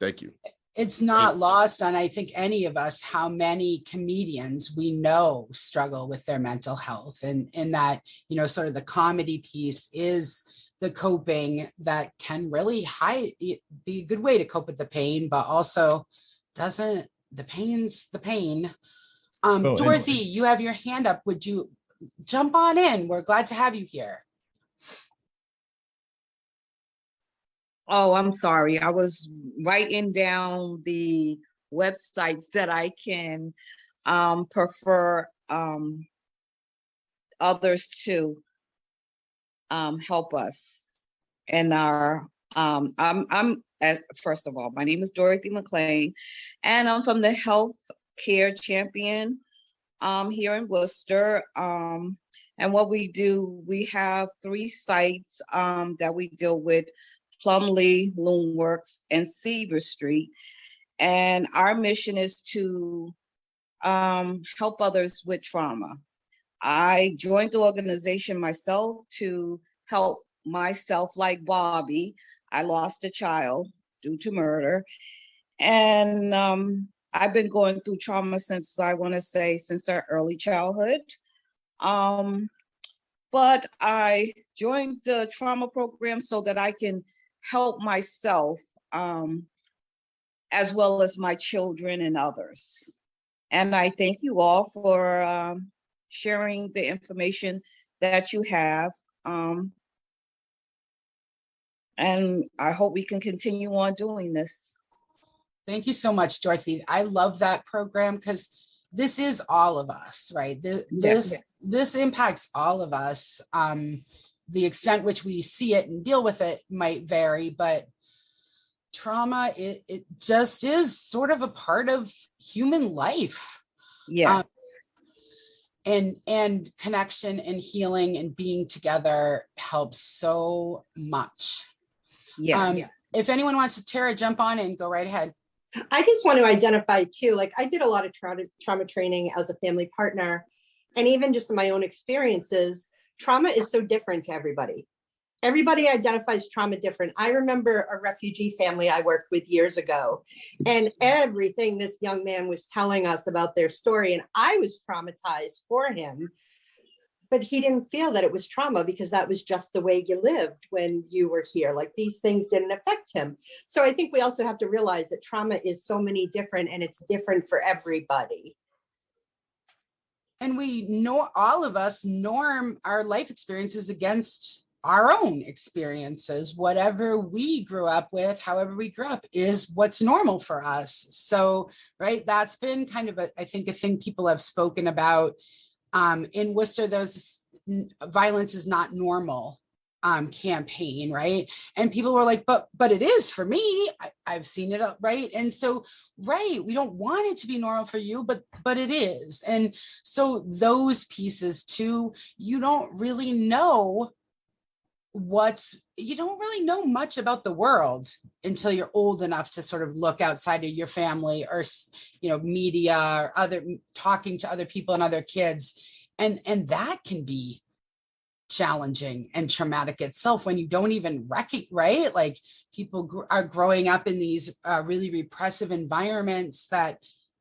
Thank you. It's not lost on, I think, any of us how many comedians we know struggle with their mental health, and in that, you know, sort of the comedy piece is the coping that can really be a good way to cope with the pain, but also doesn't, the pain's the pain. Dorothy, you have your hand up. Would you jump on in? We're glad to have you here. Oh, I'm sorry. I was writing down the websites that I can prefer others to help us in our first of all, my name is Dorothy McLean, and I'm from the Health Care Champion here in Worcester. And what we do, we have 3 sites that we deal with: Plumley, Loonworks, and Seaver Street. And our mission is to help others with trauma. I joined the organization myself to help myself, like Bobbi. I lost a child due to murder. And I've been going through trauma since, I want to say, since our early childhood. But I joined the trauma program so that I can help myself as well as my children and others. And I thank you all for sharing the information that you have. And I hope we can continue on doing this. Thank you so much, Dorothy. I love that program because this is all of us, right? This impacts all of us. The extent which we see it and deal with it might vary, but trauma, it just is sort of a part of human life. Yes. And connection and healing and being together helps so much. Yeah. If anyone wants to, Tara, jump on and go right ahead. I just want to identify too, like I did a lot of trauma training as a family partner, and even just in my own experiences, trauma is so different to everybody. Everybody identifies trauma different. I remember a refugee family I worked with years ago, and everything this young man was telling us about their story, and I was traumatized for him, but he didn't feel that it was trauma because that was just the way you lived when you were here. Like these things didn't affect him. So I think we also have to realize that trauma is so many different, and it's different for everybody. And we know, all of us norm our life experiences against our own experiences. Whatever we grew up with, however we grew up, is what's normal for us. So, right, that's been kind of I think a thing people have spoken about. In Worcester, there's violence is not normal campaign, right? And people were like, but it is for me. I've seen it, right? And so, right, we don't want it to be normal for you, but it is. And so those pieces too, you don't really know much about the world until you're old enough to sort of look outside of your family or, you know, media or talking to other people and other kids. And that can be challenging and traumatic itself when you don't even recognize, right? Like people are growing up in these really repressive environments that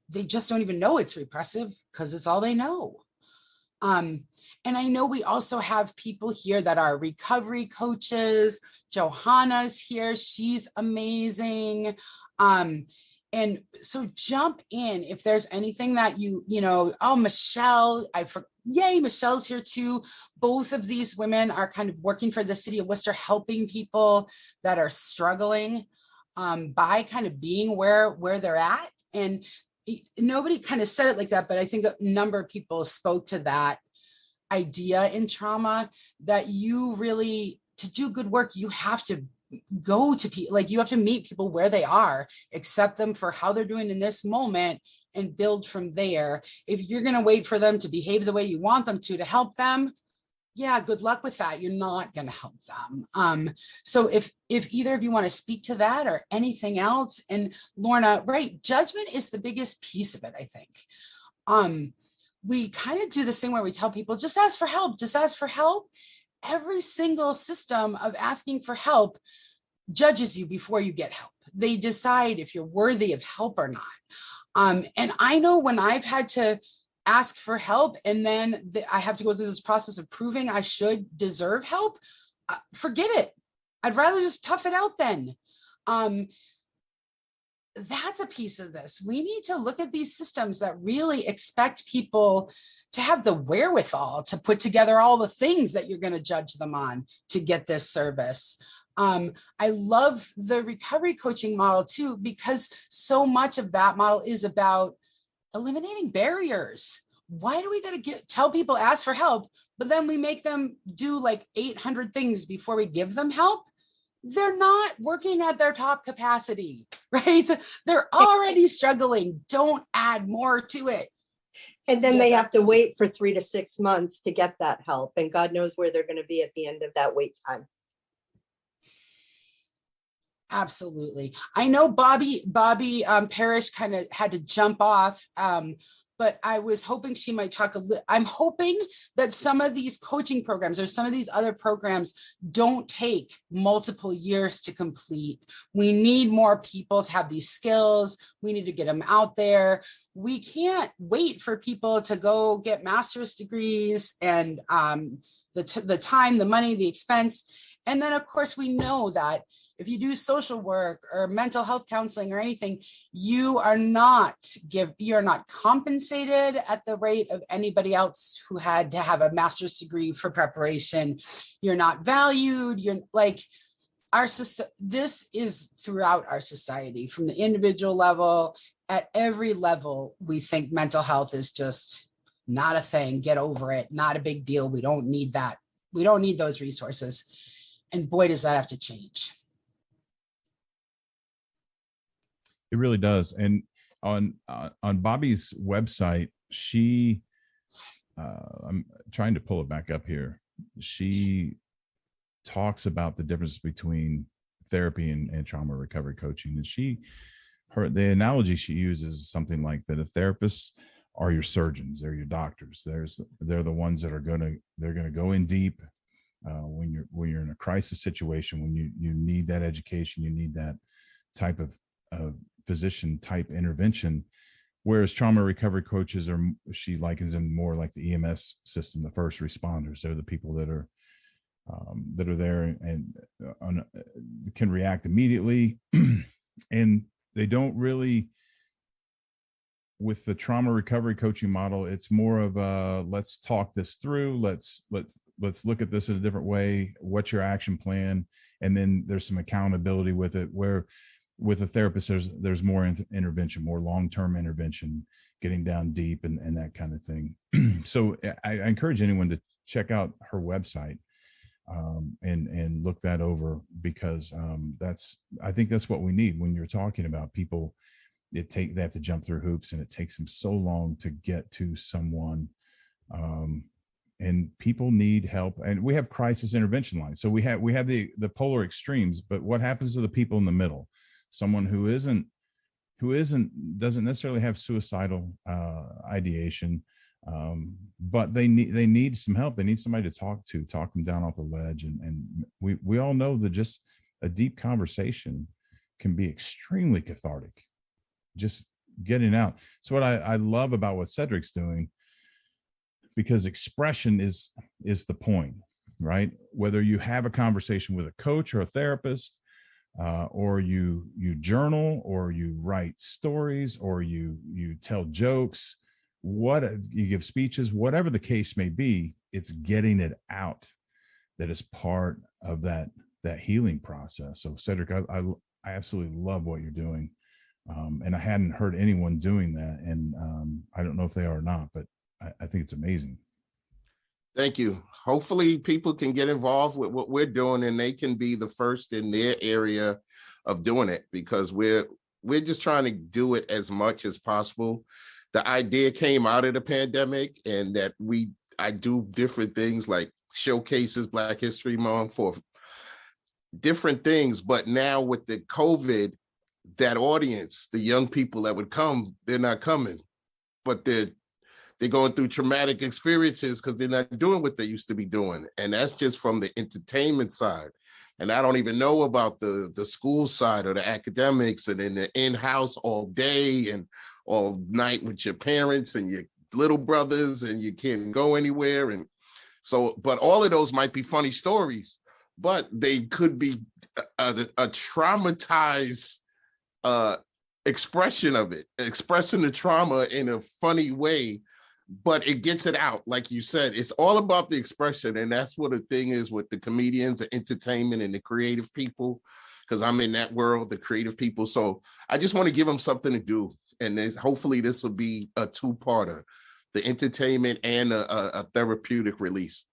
they just don't even know it's repressive because it's all they know. And I know we also have people here that are recovery coaches. Johanna's here, she's amazing. And so jump in if there's anything that you know, oh, Michelle, yay, Michelle's here too. Both of these women are kind of working for the city of Worcester, helping people that are struggling by kind of being where they're at. And nobody kind of said it like that, but I think a number of people spoke to that idea in trauma that you really, to do good work, you have to go to people, like you have to meet people where they are, accept them for how they're doing in this moment, and build from there. If you're going to wait for them to behave the way you want them to help them, yeah, good luck with that. You're not going to help them. So if either of you want to speak to that or anything else, and Lorna, right, judgment is the biggest piece of it, I think. We kind of do this thing where we tell people, just ask for help, just ask for help. Every single system of asking for help judges you before you get help. They decide if you're worthy of help or not. And I know when I've had to ask for help and then I have to go through this process of proving I should deserve help, forget it. I'd rather just tough it out then. That's a piece of this. We need to look at these systems that really expect people to have the wherewithal to put together all the things that you're going to judge them on to get this service. I love the recovery coaching model too, because so much of that model is about eliminating barriers. Why do we got to tell people ask for help, but then we make them do like 800 things before we give them help? They're not working at their top capacity, right? They're already struggling. Don't add more to it. And then they have to wait for 3 to 6 months to get that help. And God knows where they're going to be at the end of that wait time. Absolutely. I know Bobbi Parish kind of had to jump off, but I was hoping she might talk a little. I'm hoping that some of these coaching programs or some of these other programs don't take multiple years to complete. We need more people to have these skills. We need to get them out there. We can't wait for people to go get master's degrees and the time, the money, the expense. And then, of course, we know that if you do social work or mental health counseling or anything, you are not compensated at the rate of anybody else who had to have a master's degree for preparation. You're not valued. You're like this is throughout our society, from the individual level, at every level. We think mental health is just not a thing. Get over it. Not a big deal. We don't need that. We don't need those resources. And boy, does that have to change. It really does. And on Bobbi's website, she, I'm trying to pull it back up here. She talks about the difference between therapy and trauma recovery coaching. And the analogy she uses is something like that. If therapists are your surgeons, they're your doctors. They're the ones that they're going to go in deep when you're in a crisis situation, when you need that education, you need that type of physician type intervention, whereas trauma recovery coaches she likens them more like the EMS system, the first responders. They're the people that are there and can react immediately. And they don't really, with the trauma recovery coaching model, it's more of let's talk this through. Let's look at this in a different way. What's your action plan? And then there's some accountability with it, where with a therapist, there's more intervention, more long-term intervention, getting down deep and that kind of thing. So I encourage anyone to check out her website and look that over, because I think that's what we need when you're talking about people. They have to jump through hoops, and it takes them so long to get to someone. And people need help, and we have crisis intervention lines. So we have the polar extremes, but what happens to the people in the middle? Someone who doesn't necessarily have suicidal ideation, but they need some help. They need somebody to talk them down off the ledge. And we all know that just a deep conversation can be extremely cathartic. Just getting out. So what I love about what Cedric's doing, because expression is the point, right? Whether you have a conversation with a coach or a therapist, or you journal, or you write stories, or you tell jokes, you give speeches, whatever the case may be, it's getting it out that is part of that healing process. So Cedric, I absolutely love what you're doing. And I hadn't heard anyone doing that. And I don't know if they are or not, but I think it's amazing. Thank you. Hopefully people can get involved with what we're doing and they can be the first in their area of doing it, because we're just trying to do it as much as possible. The idea came out of the pandemic, and that I do different things like showcases Black History Month for different things. But now with the COVID, that audience, the young people that would come, they're not coming, but they're going through traumatic experiences because they're not doing what they used to be doing. And that's just from the entertainment side. And I don't even know about the school side or the academics, and then the in-house all day and all night with your parents and your little brothers, and you can't go anywhere. And so, but all of those might be funny stories, but they could be a traumatized expression of it, expressing the trauma in a funny way, but it gets it out. Like you said, it's all about the expression. And that's what the thing is with the comedians, the entertainment, and the creative people, because I'm in that world, the creative people. So I just want to give them something to do. And hopefully this will be a two-parter, the entertainment and a therapeutic release.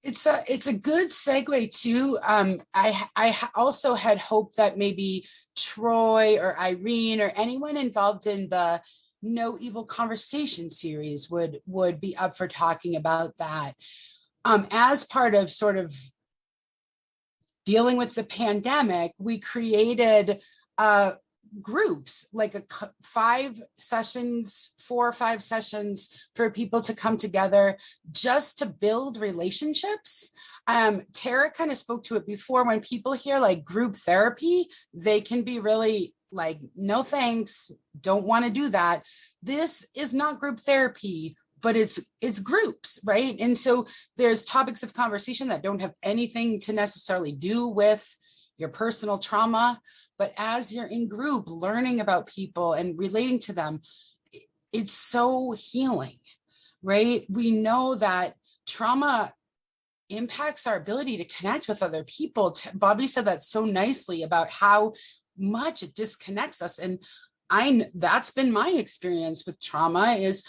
It's a good segue too. I also had hoped that maybe Troy or Irene or anyone involved in the No Evil Conversation series would be up for talking about that. As part of sort of dealing with the pandemic, we created groups, like 4 or 5 sessions for people to come together just to build relationships. Tara kind of spoke to it before. When people hear like group therapy, they can be really like, no thanks, don't want to do that. This is not group therapy, but it's groups, right? And so there's topics of conversation that don't have anything to necessarily do with your personal trauma. But as you're in group, learning about people and relating to them, it's so healing, right? We know that trauma impacts our ability to connect with other people. Bobbi said that so nicely about how much it disconnects us. And that's been my experience with trauma is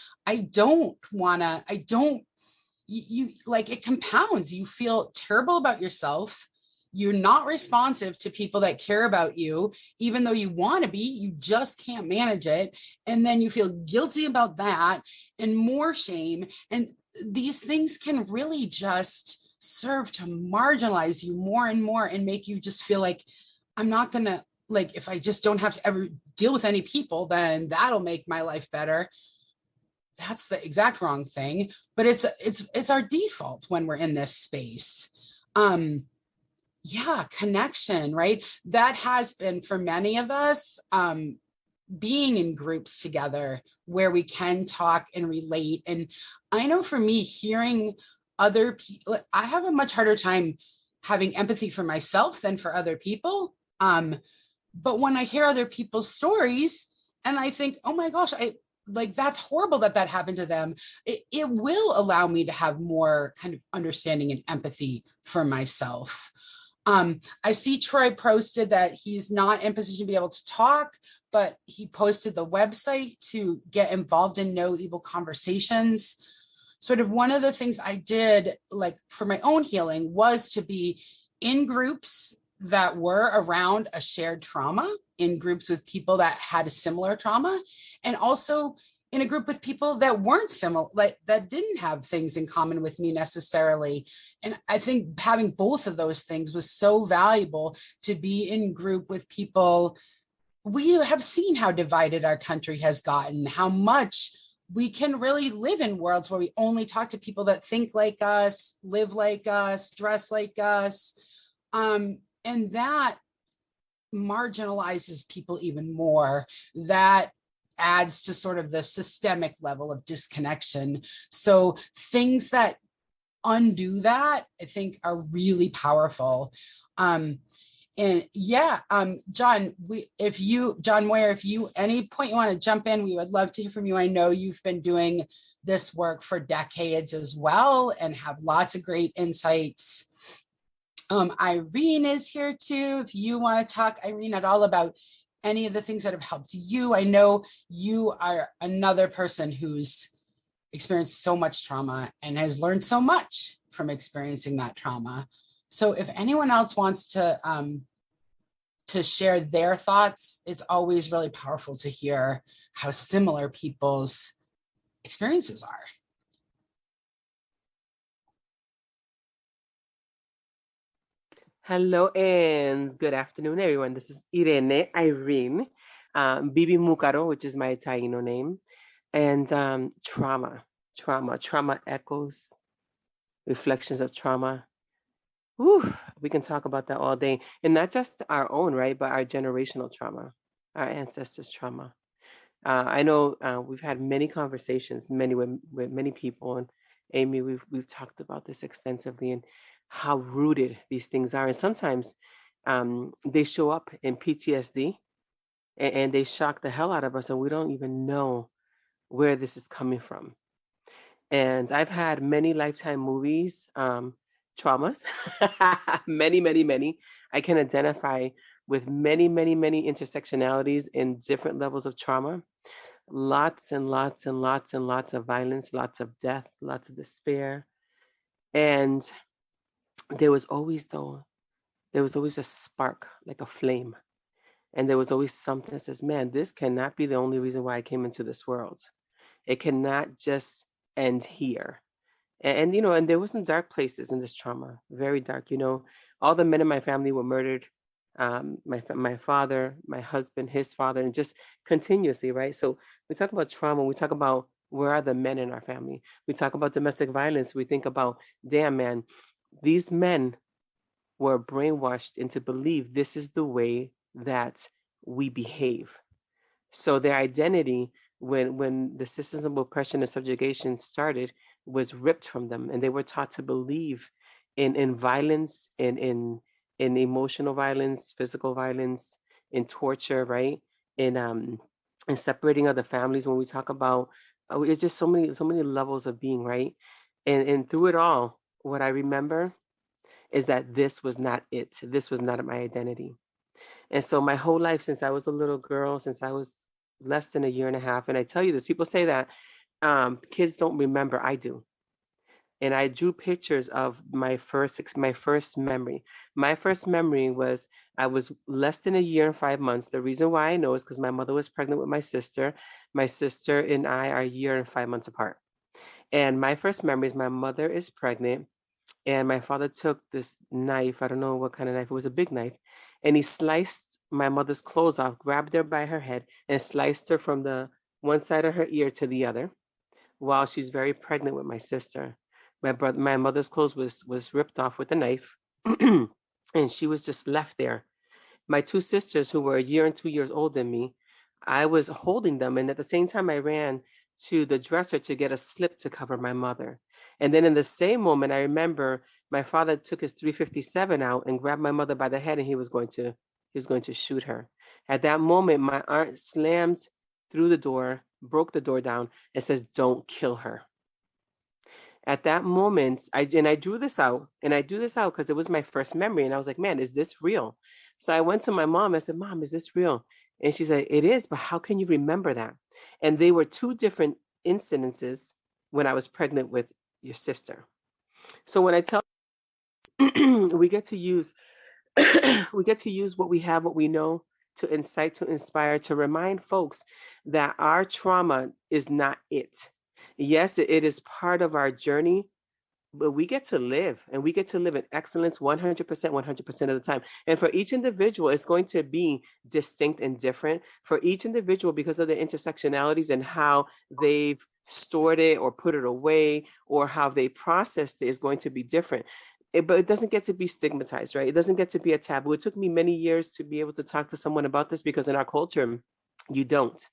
you like, it compounds. You feel terrible about yourself. You're not responsive to people that care about you, even though you want to be, you just can't manage it. And then you feel guilty about that and more shame. And these things can really just serve to marginalize you more and more and make you just feel like, I'm not going to, like, if I just don't have to ever deal with any people, then that'll make my life better. That's the exact wrong thing, but it's our default when we're in this space. Yeah, connection, right? That has been for many of us, being in groups together where we can talk and relate. And I know for me, hearing other people, I have a much harder time having empathy for myself than for other people. But when I hear other people's stories and I think, oh my gosh, that's horrible that happened to them, it will allow me to have more kind of understanding and empathy for myself. I see Troy posted that he's not in position to be able to talk, but he posted the website to get involved in No Evil Conversations. Sort of one of the things I did, like for my own healing, was to be in groups that were around a shared trauma, in groups with people that had a similar trauma, and also in a group with people that weren't similar, like that didn't have things in common with me necessarily. And I think having both of those things was so valuable, to be in group with people. We have seen how divided our country has gotten, how much we can really live in worlds where we only talk to people that think like us, live like us, dress like us. And that marginalizes people even more. That adds to sort of the systemic level of disconnection. So things that undo that, I think, are really powerful. And yeah, John Moyer, if you any point you want to jump in, we would love to hear from you. I know you've been doing this work for decades as well and have lots of great insights. Irene is here too. If you want to talk, Irene, at all about any of the things that have helped you. I know you are another person who's experienced so much trauma and has learned so much from experiencing that trauma. So if anyone else wants to share their thoughts, it's always really powerful to hear how similar people's experiences are. Hello and good afternoon, everyone. This is Irene, Bibi Mucaro, which is my Taino name, and trauma echoes, reflections of trauma. Whew, we can talk about that all day, and not just our own, right, but our generational trauma, our ancestors' trauma. I know we've had many conversations, many with many people, and Amy, we've talked about this extensively and how rooted these things are, and sometimes they show up in PTSD, and they shock the hell out of us, and we don't even know where this is coming from. And I've had many Lifetime movies, traumas, many. I can identify with many intersectionalities in different levels of trauma. Lots and lots of violence, lots of death, lots of despair. And there was always a spark, like a flame. And there was always something that says, man, this cannot be the only reason why I came into this world. It cannot just end here. And and there were some dark places in this trauma, very dark. All the men in my family were murdered. My father, my husband, his father, and just continuously, right? So we talk about trauma. We talk about where are the men in our family. We talk about domestic violence. We think about, damn, man, these men were brainwashed into believe this is the way that we behave. So their identity, when the systems of oppression and subjugation started, was ripped from them, and they were taught to believe in violence, in emotional violence, physical violence, in torture, right? In separating other families. When we talk about, it's just so many levels of being, right? And through it all, what I remember is that this was not it. This was not my identity. And so my whole life, since I was a little girl, since I was less than a year and a half, and I tell you this, people say that kids don't remember. I do. And I drew pictures of my first memory. My first memory was I was less than a year and 5 months. The reason why I know is because my mother was pregnant with my sister. My sister and I are a year and 5 months apart. And my first memory is my mother is pregnant, and my father took this knife. I don't know what kind of knife. It was a big knife. And he sliced my mother's clothes off, grabbed her by her head, and sliced her from the one side of her ear to the other while she's very pregnant with my sister. My mother's clothes was ripped off with a knife, and she was just left there. My two sisters, who were a year and 2 years older than me, I was holding them, and at the same time, I ran to the dresser to get a slip to cover my mother. And then in the same moment, I remember my father took his 357 out and grabbed my mother by the head, and he was going to shoot her. At that moment, my aunt slammed through the door, broke the door down, and says, "Don't kill her." At that moment, I drew this out, and I drew this out because it was my first memory, and I was like, man, is this real? So I went to my mom. I said, Mom, is this real? And she said, it is, but how can you remember that? And they were two different incidences when I was pregnant with your sister. So when I tell we get to use what we have, what we know, to incite, to inspire, to remind folks that our trauma is not it. Yes, it is part of our journey, but we get to live, and we get to live in excellence 100%, 100% of the time. And for each individual, it's going to be distinct and different for each individual because of the intersectionalities and how they've stored it or put it away, or how they processed it is going to be different. But it doesn't get to be stigmatized, right? It doesn't get to be a taboo. It took me many years to be able to talk to someone about this, because in our culture, you don't,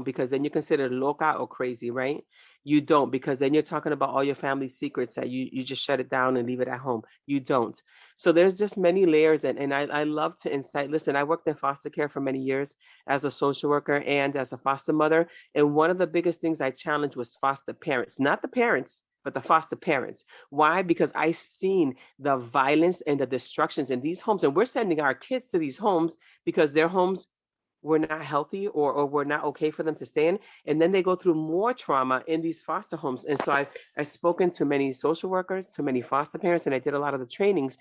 because then you're considered loca or crazy, right? You don't, because then you're talking about all your family secrets that you just shut it down and leave it at home. You don't. So there's just many layers, and I love to incite. Listen, I worked in foster care for many years as a social worker and as a foster mother. And one of the biggest things I challenged was foster parents, not the parents, but the foster parents. Why? Because I seen the violence and the destructions in these homes, and we're sending our kids to these homes because their homes were not healthy or were not okay for them to stay in. And then they go through more trauma in these foster homes. And so I've spoken to many social workers, to many foster parents, and I did a lot of the trainings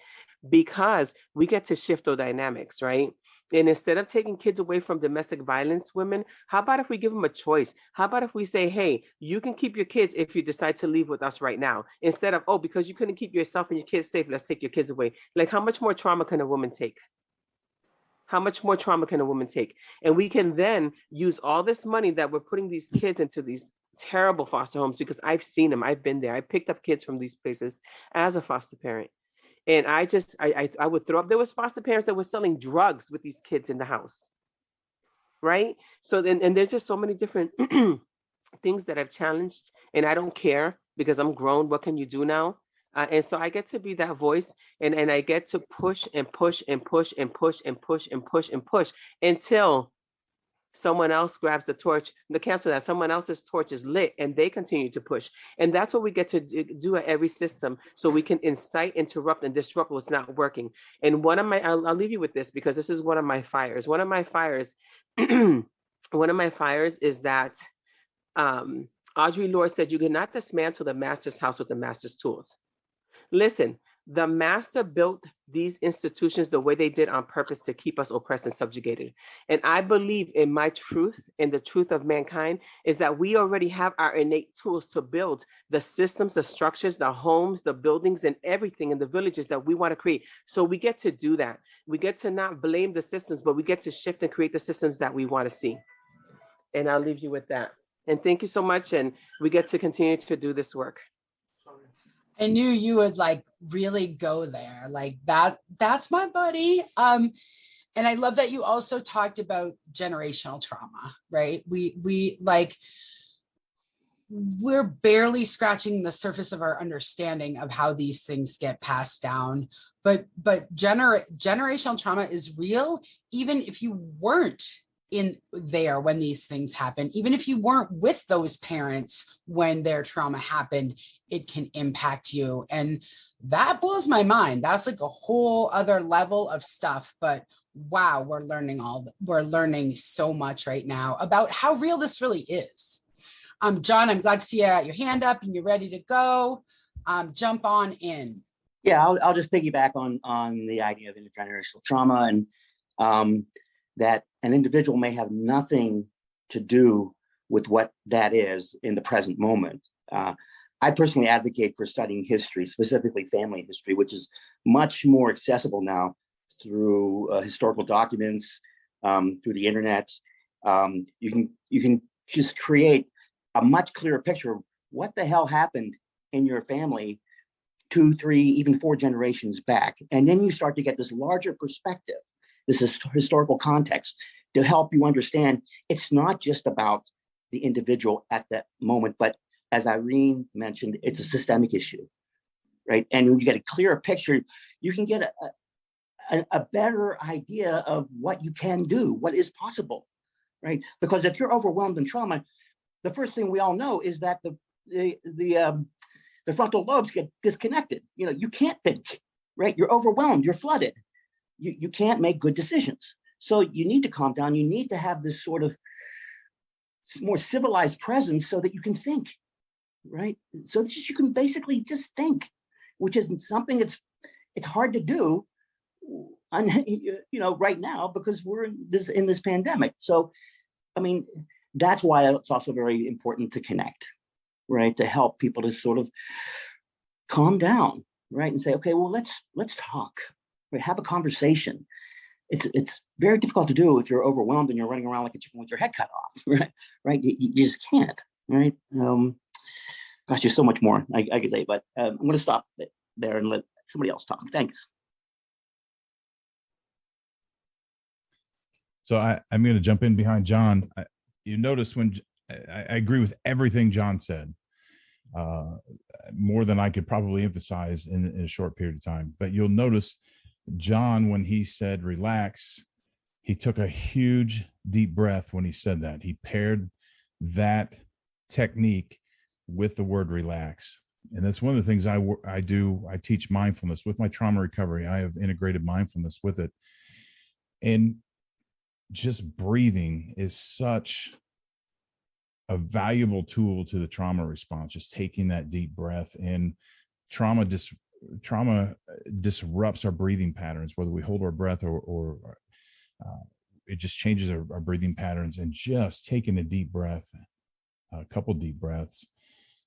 because we get to shift those dynamics, right? And instead of taking kids away from domestic violence women, how about if we give them a choice? How about if we say, hey, you can keep your kids if you decide to leave with us right now, instead of, oh, because you couldn't keep yourself and your kids safe, let's take your kids away. Like, how much more trauma can a woman take? How much more trauma can a woman take? And we can then use all this money that we're putting these kids into these terrible foster homes, because I've seen them, I've been there. I picked up kids from these places as a foster parent. And I would throw up, there was foster parents that were selling drugs with these kids in the house, right? So then, and there's just so many different things that I've challenged, and I don't care because I'm grown. What can you do now? And so I get to be that voice, and I get to push and push and push and push and push and push and push until someone else grabs the torch, the cancel that someone else's torch is lit and they continue to push. And that's what we get to do at every system, so we can incite, interrupt, and disrupt what's not working. And one of my, I'll leave you with this because this is one of my fires. One of my fires, one of my fires is that Audre Lorde said, you cannot dismantle the master's house with the master's tools. Listen, the master built these institutions the way they did on purpose to keep us oppressed and subjugated. And I believe in my truth, and the truth of mankind is that we already have our innate tools to build the systems, the structures, the homes, the buildings, and everything in the villages that we want to create. So we get to do that. We get to not blame the systems, but we get to shift and create the systems that we want to see. And I'll leave you with that. And thank you so much. And we get to continue to do this work. I knew you would like really go there. Like that's my buddy. And I love that you also talked about generational trauma, right? We're barely scratching the surface of our understanding of how these things get passed down. But generational trauma is real, even if you weren't in there when these things happen. Even if you weren't with those parents when their trauma happened, it can impact you. And that blows my mind. That's like a whole other level of stuff. But wow, we're learning so much right now about how real this really is. John, I'm glad to see you got your hand up and you're ready to go. Jump on in. Yeah, I'll just piggyback on the idea of intergenerational trauma, and that an individual may have nothing to do with what that is in the present moment. I personally advocate for studying history, specifically family history, which is much more accessible now through historical documents, through the internet. You can just create a much clearer picture of what the hell happened in your family 2, 3, even 4 generations back. And then you start to get this larger perspective. This is historical context to help you understand it's not just about the individual at that moment, but as Irene mentioned, it's a systemic issue, right? And when you get a clearer picture, you can get a better idea of what you can do, what is possible, right? Because if you're overwhelmed in trauma, the first thing we all know is that the frontal lobes get disconnected. You know, you can't think, right? You're overwhelmed, you're flooded. You can't make good decisions. So you need to calm down. You need to have this sort of more civilized presence so that you can think, right? So that you can basically just think, which is something it's hard to do, right now because we're in this pandemic. So, I mean, that's why it's also very important to connect, right? To help people to sort of calm down, right? And say, okay, well, let's talk. Right, have a conversation. It's very difficult to do if you're overwhelmed and you're running around like a chicken with your head cut off, right? Right, you just can't, right? Gosh, there's so much more I could say, but I'm going to stop there and let somebody else talk. Thanks. So I'm going to jump in behind John. You notice when I agree with everything John said, more than I could probably emphasize in a short period of time. But you'll notice John, when he said relax, he took a huge deep breath when he said that. He paired that technique with the word relax. And that's one of the things I do. I teach mindfulness with my trauma recovery. I have integrated mindfulness with it. And just breathing is such a valuable tool to the trauma response. Just taking that deep breath, and trauma disrupts our breathing patterns, whether we hold our breath or it just changes our breathing patterns. And just taking a deep breath, a couple deep breaths,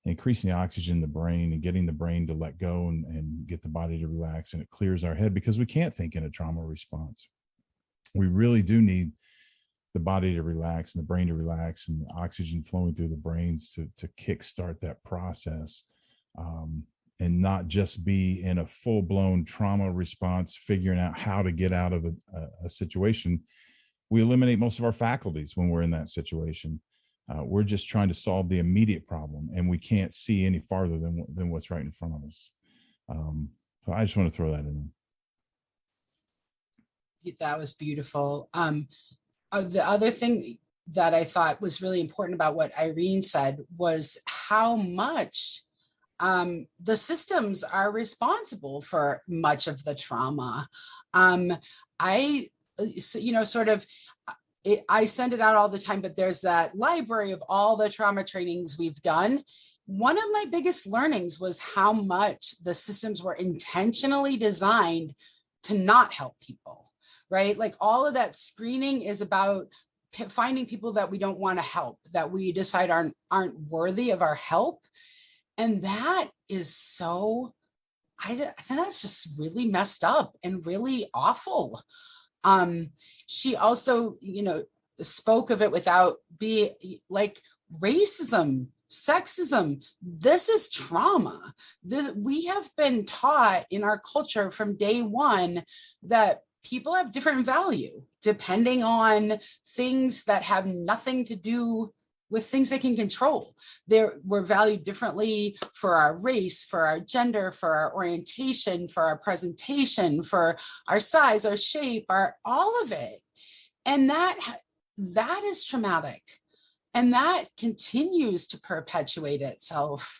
increasing the oxygen in the brain and getting the brain to let go and get the body to relax, and it clears our head, because we can't think in a trauma response. We really do need the body to relax and the brain to relax, and the oxygen flowing through the brains to kickstart that process, and not just be in a full-blown trauma response, figuring out how to get out of a situation. We eliminate most of our faculties when we're in that situation. We're just trying to solve the immediate problem, and we can't see any farther than what's right in front of us. So I just want to throw that in. That was beautiful. The other thing that I thought was really important about what Irene said was how much the systems are responsible for much of the trauma. I send it out all the time, but there's that library of all the trauma trainings we've done. One of my biggest learnings was how much the systems were intentionally designed to not help people, right? Like all of that screening is about finding people that we don't want to help, that we decide aren't worthy of our help. And that is so, I think that's just really messed up and really awful. She also, spoke of it without being like racism, sexism. This is trauma. We have been taught in our culture from day one that people have different value depending on things that have nothing to do with things they can control. We're valued differently for our race, for our gender, for our orientation, for our presentation, for our size, our shape, all of it. And that is traumatic. And that continues to perpetuate itself.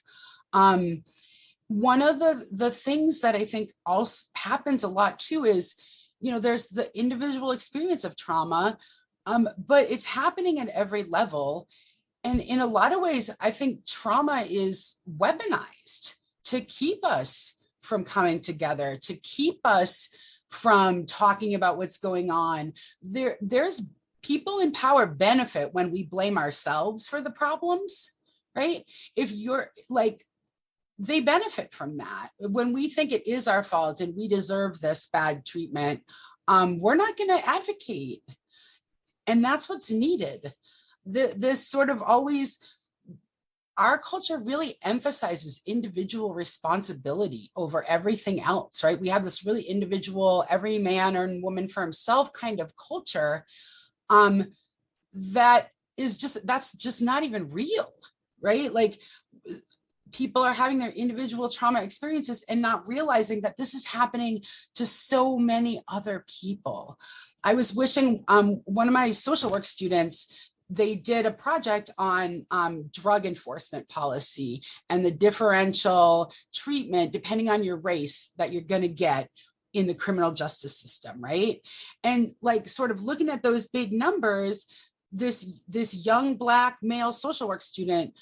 One of the things that I think also happens a lot too is, there's the individual experience of trauma, but it's happening at every level. And in a lot of ways, I think trauma is weaponized to keep us from coming together, to keep us from talking about what's going on. There's people in power benefit when we blame ourselves for the problems, right? If you're like, they benefit from that. When we think it is our fault and we deserve this bad treatment, we're not going to advocate. And that's what's needed. This sort of always, our culture really emphasizes individual responsibility over everything else, right? We have this really individual, every man or woman for himself kind of culture that's just not even real, right? Like people are having their individual trauma experiences and not realizing that this is happening to so many other people. I was wishing one of my social work students, they did a project on drug enforcement policy and the differential treatment depending on your race that you're going to get in the criminal justice system, right? And like sort of looking at those big numbers, this young Black male social work student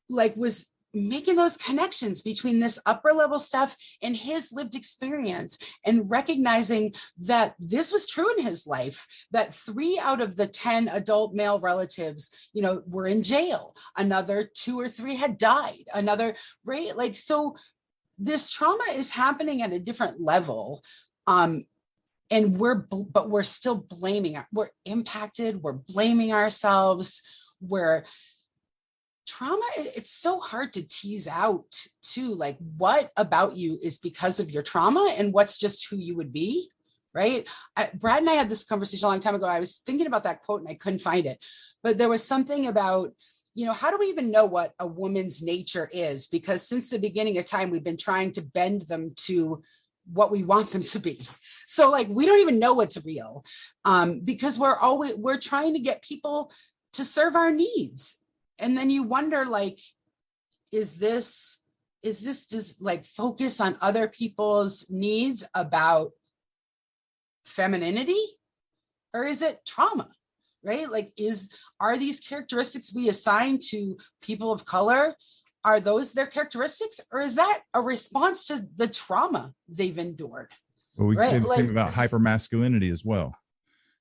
like was making those connections between this upper level stuff and his lived experience, and recognizing that this was true in his life, that 3 out of the 10 adult male relatives, were in jail. Another 2 or 3 had died. Another, right? Like, so this trauma is happening at a different level. And we're still blaming, we're impacted, we're blaming ourselves, trauma, it's so hard to tease out too, like what about you is because of your trauma and what's just who you would be, right? Brad and I had this conversation a long time ago. I was thinking about that quote and I couldn't find it, but there was something about, how do we even know what a woman's nature is? Because since the beginning of time, we've been trying to bend them to what we want them to be. So like, we don't even know what's real because we're trying to get people to serve our needs. And then you wonder, like, is this just like focus on other people's needs about femininity? or is it trauma? Right? Like, are these characteristics we assign to people of color, are those their characteristics, or is that a response to the trauma they've endured? But we can say Right? the Like, same about hypermasculinity as well,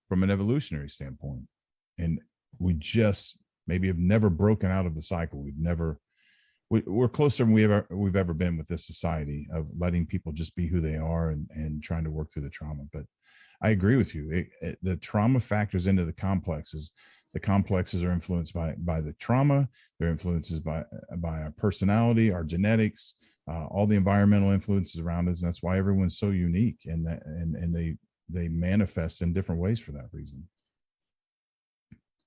from an evolutionary standpoint. And we just maybe have never broken out of the cycle. We're closer than we've ever been with this society of letting people just be who they are and trying to work through the trauma. But I agree with you. The trauma factors into the complexes. The complexes are influenced by the trauma. They're influenced by our personality, our genetics, all the environmental influences around us. And that's why everyone's so unique, and they manifest in different ways for that reason.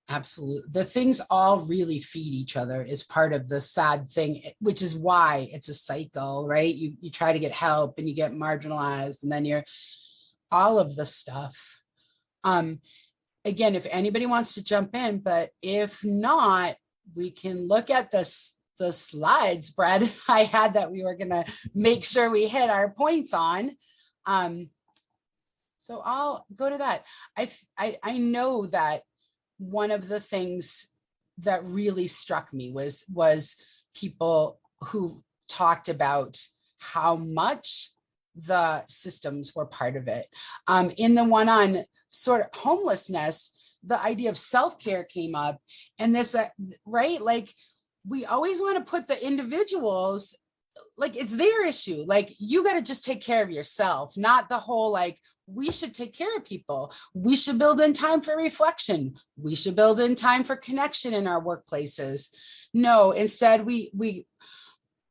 Absolutely. The things all really feed each other is part of the sad thing, which is why it's a cycle, right? You try to get help and you get marginalized, and then you're all of the stuff. Again, if anybody wants to jump in, but if not, we can look at the slides, Brad, I had that we were going to make sure we hit our points on. So I'll go to that. I know that one of the things that really struck me was people who talked about how much the systems were part of it. In the one on sort of homelessness, the idea of self-care came up, and this, right? Like, we always want to put the individuals, like, it's their issue. Like, you got to just take care of yourself, not the whole, like, we should take care of people. We should build in time for reflection. We should build in time for connection in our workplaces. No, instead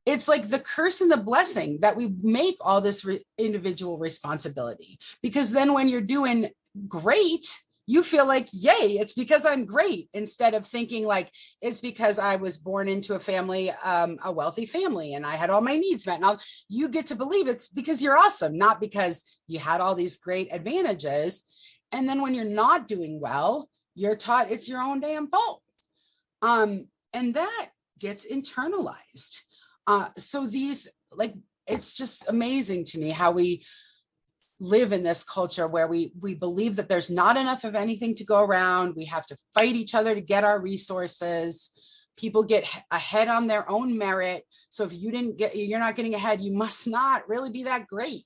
it's like the curse and the blessing that we make all this individual responsibility, because then when you're doing great, you feel like, yay, it's because I'm great, instead of thinking like, it's because I was born into a family, a wealthy family, and I had all my needs met. Now you get to believe it's because you're awesome, not because you had all these great advantages. And then when you're not doing well, you're taught it's your own damn fault. And that gets internalized. So these, like, it's just amazing to me how we live in this culture where we believe that there's not enough of anything to go around. We have to fight each other to get our resources. People get ahead on their own merit. So if you're not getting ahead, you must not really be that great.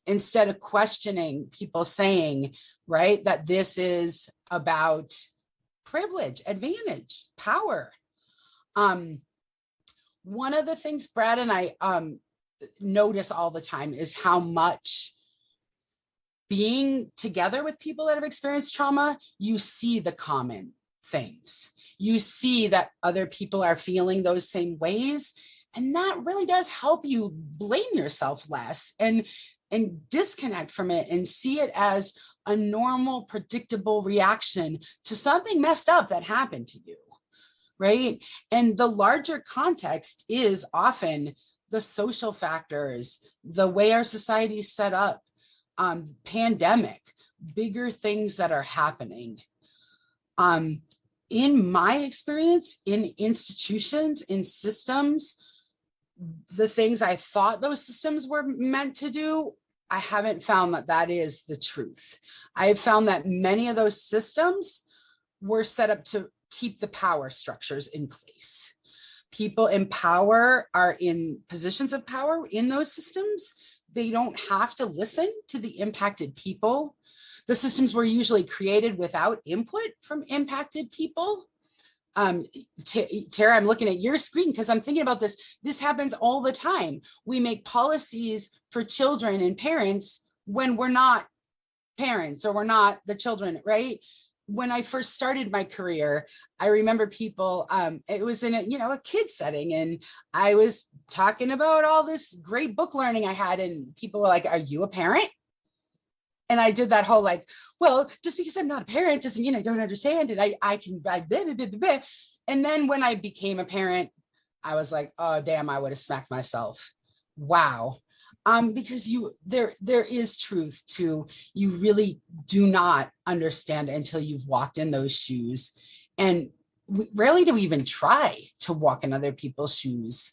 Instead of questioning people saying, right, that this is about privilege, advantage, power. One of the things Brad and I notice all the time is how much being together with people that have experienced trauma, you see the common things. You see that other people are feeling those same ways. And that really does help you blame yourself less and disconnect from it and see it as a normal, predictable reaction to something messed up that happened to you. Right? And the larger context is often the social factors, the way our society is set up, pandemic, bigger things that are happening. In my experience, in institutions, in systems, the things I thought those systems were meant to do, I haven't found that is the truth. I have found that many of those systems were set up to keep the power structures in place. People in power are in positions of power in those systems. They don't have to listen to the impacted people. The systems were usually created without input from impacted people. Tara, I'm looking at your screen because I'm thinking about this. This happens all the time. We make policies for children and parents when we're not parents or we're not the children, right? When I first started my career, I remember people, it was in a kid setting, and I was talking about all this great book learning I had, and people were like, are you a parent? And I did that whole like, well, just because I'm not a parent doesn't mean I don't understand it. I can, blah, blah, blah, blah, blah. And then when I became a parent, I was like, oh, damn, I would have smacked myself. Wow. Because there is truth to, you really do not understand until you've walked in those shoes. And rarely do we even try to walk in other people's shoes.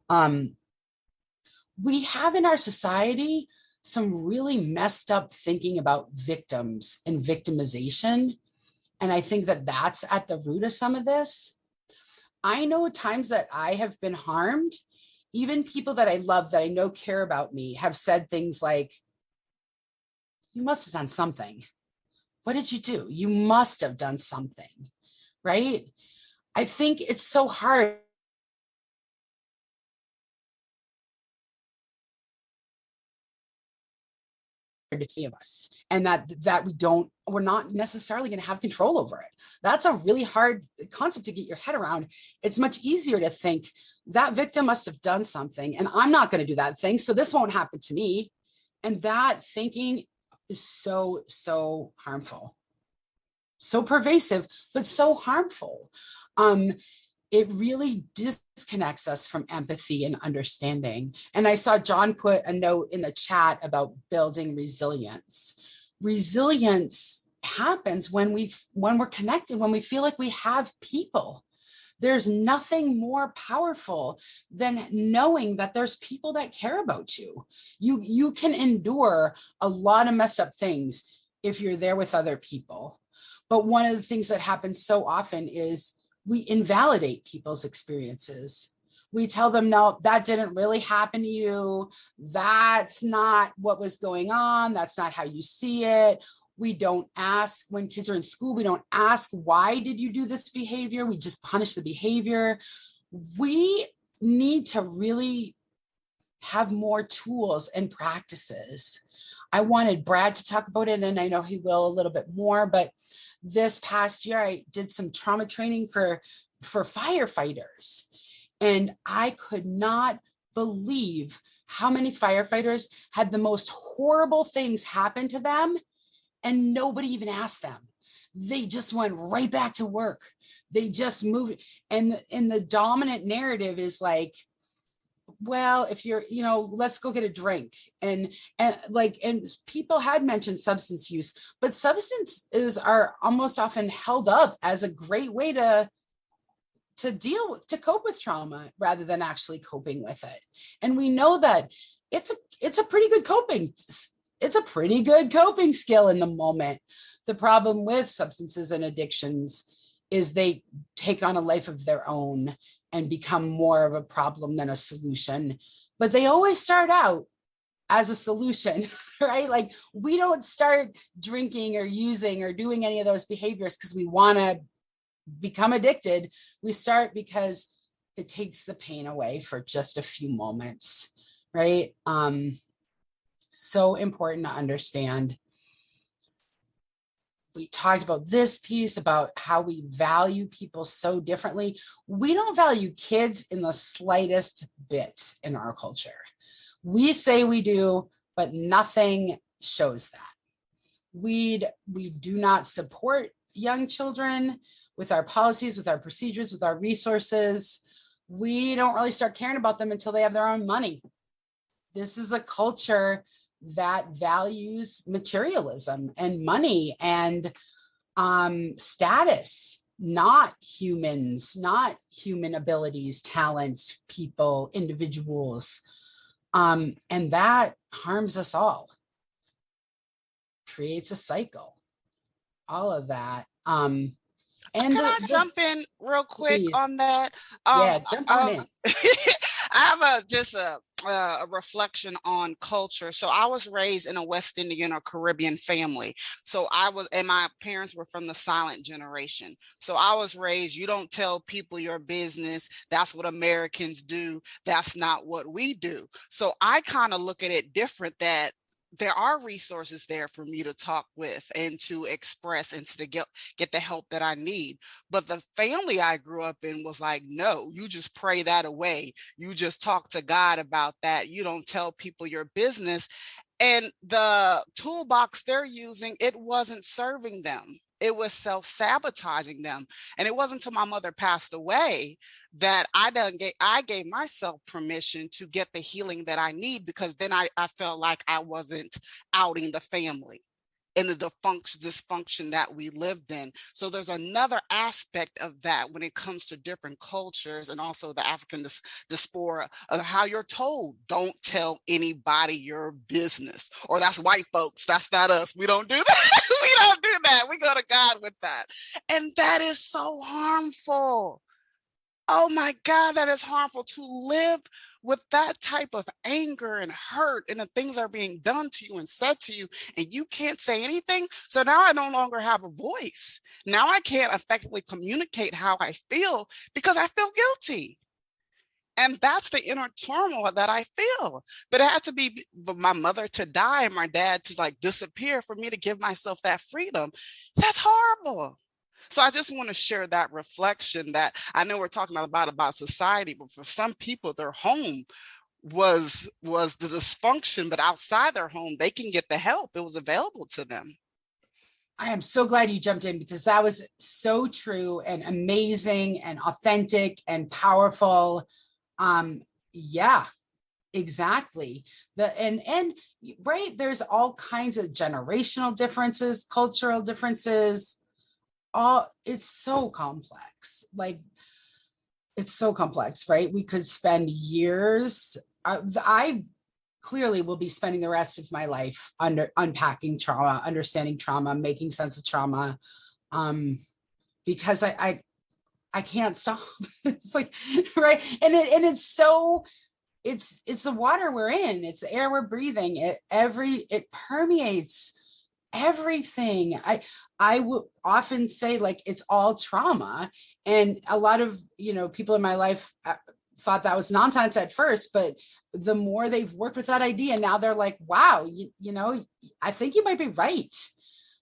We have in our society some really messed up thinking about victims and victimization. And I think that that's at the root of some of this. I know times that I have been harmed, even people that I love, that I know care about me, have said things like, you must have done something. What did you do? You must have done something, right? I think it's so hard of us, and that we're not necessarily going to have control over it. That's a really hard concept to get your head around. It's much easier to think that victim must have done something and I'm not going to do that thing, so this won't happen to me. And that thinking is so harmful, so pervasive, but so harmful. It really disconnects us from empathy and understanding. And I saw John put a note in the chat about building resilience. Resilience happens when we're connected, when we feel like we have people. There's nothing more powerful than knowing that there's people that care about you. You can endure a lot of messed up things if you're there with other people. But one of the things that happens so often is we invalidate people's experiences. We tell them, no, that didn't really happen to you. That's not what was going on. That's not how you see it. We don't ask, when kids are in school, we don't ask, why did you do this behavior? We just punish the behavior. We need to really have more tools and practices. I wanted Brad to talk about it, and I know he will a little bit more, but this past year, I did some trauma training for firefighters, and I could not believe how many firefighters had the most horrible things happen to them, and nobody even asked them. They just went right back to work. They just moved, and the dominant narrative is like, well, if you're, let's go get a drink. And people had mentioned substance use, but substances are almost often held up as a great way to cope with trauma rather than actually coping with it. And we know that it's a pretty good coping skill in the moment. The problem with substances and addictions is they take on a life of their own and become more of a problem than a solution. But they always start out as a solution, right? Like, we don't start drinking or using or doing any of those behaviors because we want to become addicted. We start because it takes the pain away for just a few moments, right? So important to understand. We talked about this piece about how we value people so differently. We don't value kids in the slightest bit in our culture. We say we do, but nothing shows that. We do not support young children with our policies, with our procedures, with our resources. We don't really start caring about them until they have their own money. This is a culture that values materialism and money and status, not humans, not human abilities, talents, people, individuals. And that harms us all, creates a cycle, all of that. And can I jump in real quick on that? Yeah, jump on in. I have just a reflection on culture. So I was raised in a West Indian or Caribbean family. So and my parents were from the silent generation. So I was raised, you don't tell people your business. That's what Americans do. That's not what we do. So I kind of look at it different, that there are resources there for me to talk with and to express and to get the help that I need. But the family I grew up in was like, no, you just pray that away. You just talk to God about that. You don't tell people your business. And the toolbox they're using, it wasn't serving them. It was self-sabotaging them. And it wasn't until my mother passed away that I gave myself permission to get the healing that I need, because then I felt like I wasn't outing the family. in the dysfunction that we lived in. So there's another aspect of that when it comes to different cultures, and also the African diaspora, of how you're told, don't tell anybody your business, or that's white folks, that's not us, we don't do that. We don't do that, we go to God with that. And that is so harmful. Oh my God, that is harmful, to live with that type of anger and hurt, and the things are being done to you and said to you, and you can't say anything. So now I no longer have a voice. Now I can't effectively communicate how I feel because I feel guilty. And that's the inner turmoil that I feel. But it had to be my mother to die and my dad to like disappear for me to give myself that freedom. That's horrible. So I just want to share that reflection, that I know we're talking about society, but for some people, their home was the dysfunction, but outside their home, they can get the help. It was available to them. I am so glad you jumped in, because that was so true and amazing and authentic and powerful. Yeah, exactly. And right, there's all kinds of generational differences, cultural differences. It's so complex. Like, it's so complex, right? We could spend years. I clearly will be spending the rest of my life unpacking trauma, understanding trauma, making sense of trauma, because I can't stop. It's like, right, and it's so. It's the water we're in. It's the air we're breathing. It permeates everything. I will often say, like, it's all trauma, and a lot of people in my life thought that was nonsense at first, but the more they've worked with that idea, now they're like, wow, I think you might be right.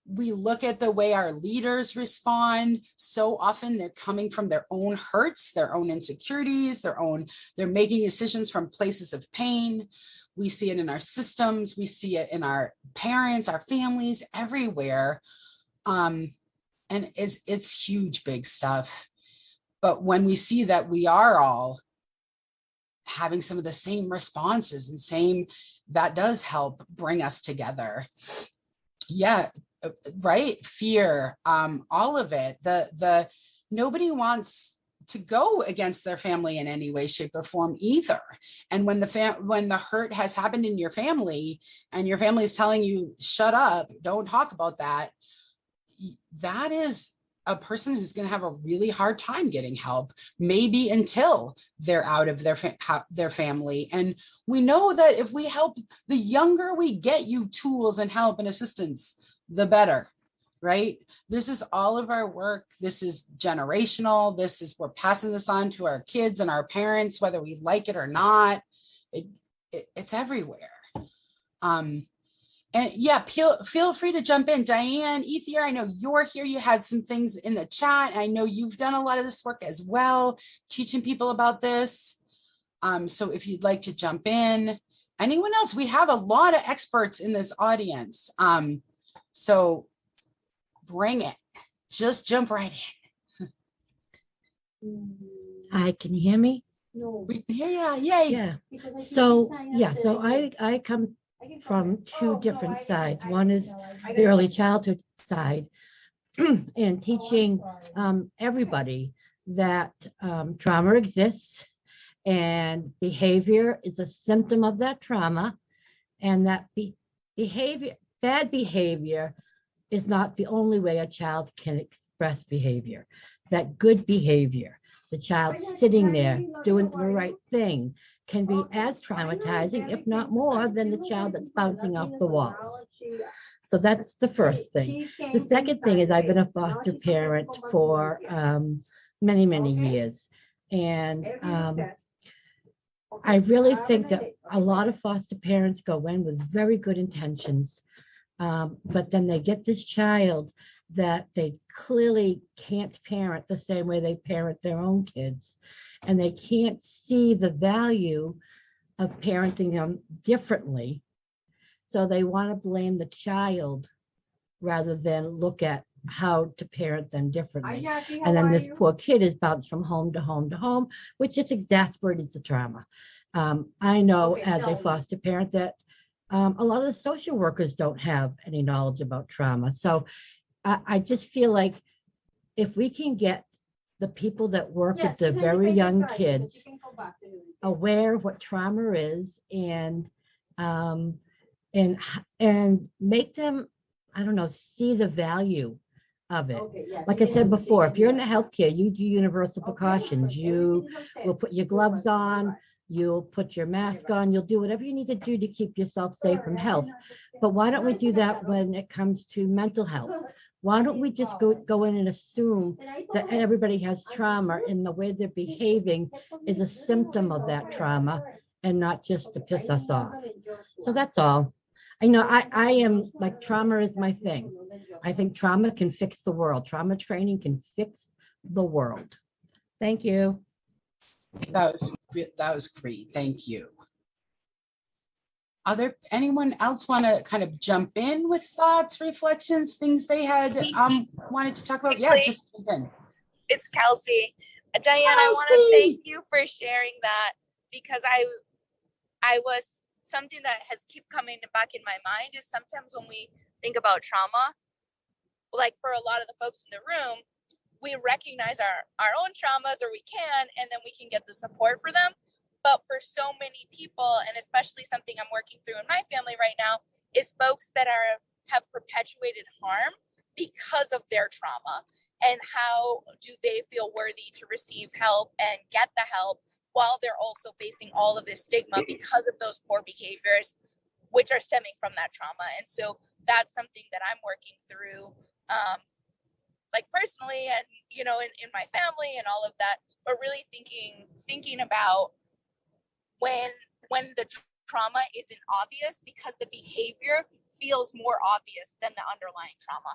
We look at the way our leaders respond. So often they're coming from their own hurts, their own insecurities, they're making decisions from places of pain. We see it in our systems. We see it in our parents, our families, everywhere. And it's huge, big stuff. But when we see that we are all having some of the same responses and that does help bring us together. Yeah, right. Fear, all of it. The nobody wants to go against their family in any way, shape, or form either. And when the hurt has happened in your family, and your family is telling you, shut up, don't talk about that, that is a person who's going to have a really hard time getting help, maybe until they're out of their family. And we know that if we help, the younger we get you tools and help and assistance, the better. Right? This is all of our work. This is generational. We're passing this on to our kids and our parents, whether we like it or not. It's everywhere. And yeah, feel free to jump in. Diane, Ethier, I know you're here. You had some things in the chat. I know you've done a lot of this work as well, teaching people about this. So if you'd like to jump in, anyone else? We have a lot of experts in this audience. So bring it. Just jump right in. Hi, can you hear me? No. We can hear you. Yay. Yeah. So I come from two different sides. One is the early childhood side, and teaching everybody that trauma exists, and behavior is a symptom of that trauma, and that bad behavior is not the only way a child can express behavior. That good behavior, the child sitting there doing the right thing, can be as traumatizing, if not more, than the child that's bouncing off the walls. So that's the first thing. The second thing is I've been a foster parent for many, many years. And I really think that a lot of foster parents go in with very good intentions. But then they get this child that they clearly can't parent the same way they parent their own kids. And they can't see the value of parenting them differently. So they want to blame the child rather than look at how to parent them differently. And then this poor kid is bounced from home to home to home, which just exasperates the trauma. I know as a foster parent that a lot of the social workers don't have any knowledge about trauma. So I just feel like if we can get the people that work with the very young kids aware of what trauma is, and make them, I don't know, see the value of it. Like I said before, if you're in the healthcare, you do universal precautions. You will put your gloves on, you'll put your mask on, you'll do whatever you need to do to keep yourself safe from health. But why don't we do that when it comes to mental health? Why don't we just go in and assume that everybody has trauma, and the way they're behaving is a symptom of that trauma and not just to piss us off? So that's all. I know I am like, trauma is my thing. I think trauma can fix the world. Trauma training can fix the world. Thank you. That was great. Thank you. Anyone else want to kind of jump in with thoughts, reflections, things they had wanted to talk about? Yeah, just jump in. It's Kelsey. Diane, I want to thank you for sharing that, because I was, something that has kept coming back in my mind is sometimes when we think about trauma, like for a lot of the folks in the room, we recognize our own traumas, or we can, and then we can get the support for them. But for so many people, and especially something I'm working through in my family right now, is folks that have perpetuated harm because of their trauma. And how do they feel worthy to receive help and get the help while they're also facing all of this stigma because of those poor behaviors, which are stemming from that trauma. And so that's something that I'm working through, like personally, and, you know, in my family and all of that, but really thinking about when the trauma isn't obvious, because the behavior feels more obvious than the underlying trauma.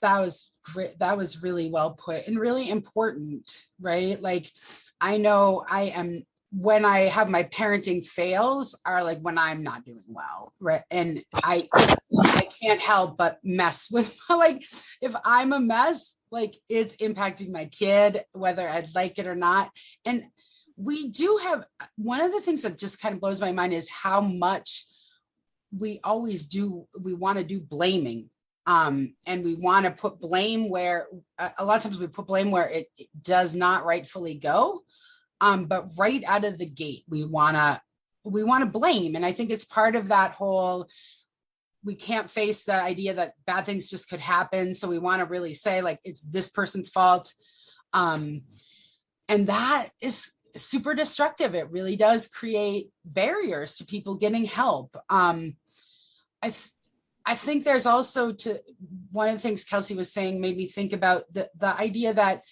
That was great. That was really well put and really important, right? Like, I know when I have my parenting fails are like when I'm not doing well, right? And I can't help but mess with, like, if I'm a mess, like, it's impacting my kid, whether I'd like it or not. And we do have, one of the things that just kind of blows my mind is how much we always do, we want to do blaming. And we want to put blame where, a lot of times we put blame where it does not rightfully go. But right out of the gate, we want to blame. And I think it's part of that whole, we can't face the idea that bad things just could happen. So we want to really say, like, it's this person's fault. And that is super destructive. It really does create barriers to people getting help. I think there's also, one of the things Kelsey was saying made me think about the idea that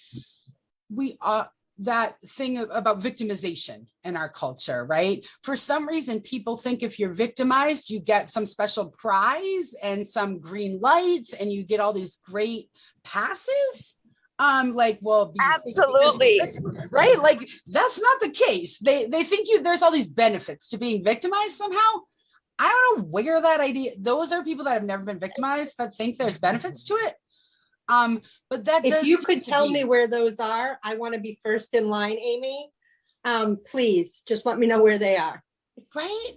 that thing about victimization in our culture, right? For some reason, people think if you're victimized, you get some special prize and some green lights, and you get all these great passes. Like, well, absolutely, right? Like, that's not the case. They think there's all these benefits to being victimized somehow. I don't know where that idea, those are people that have never been victimized that think there's benefits to it. But that does, if you could tell me where those are, I want to be first in line, Amy. Please just let me know where they are. Right?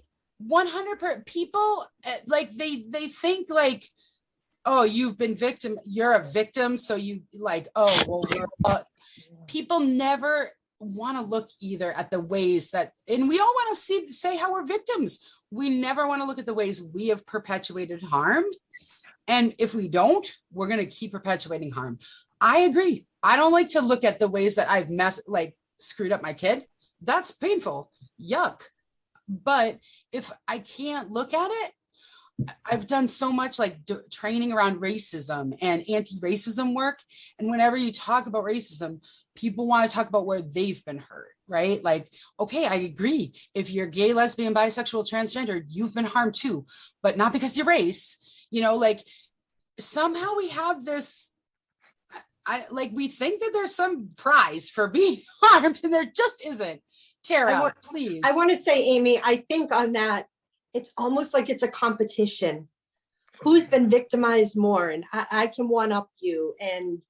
100% people, like, they think like, oh, you've been you're a victim. So you like, oh, well, people never want to look either at the ways that, and we all want to say how we're victims. We never want to look at the ways we have perpetuated harm. And if we don't, we're going to keep perpetuating harm. I agree. I don't like to look at the ways that I've screwed up my kid. That's painful. Yuck. But if I can't look at it, I've done so much like training around racism and anti-racism work. And whenever you talk about racism, people want to talk about where they've been hurt, right? Like, okay, I agree. If you're gay, lesbian, bisexual, transgender, you've been harmed too, but not because of your race. You know, like, somehow we have this, we think that there's some prize for being harmed, and there just isn't. Tara, please. I want to say, Amy, I think on that, it's almost like it's a competition. Who's been victimized more? And I can one up you. And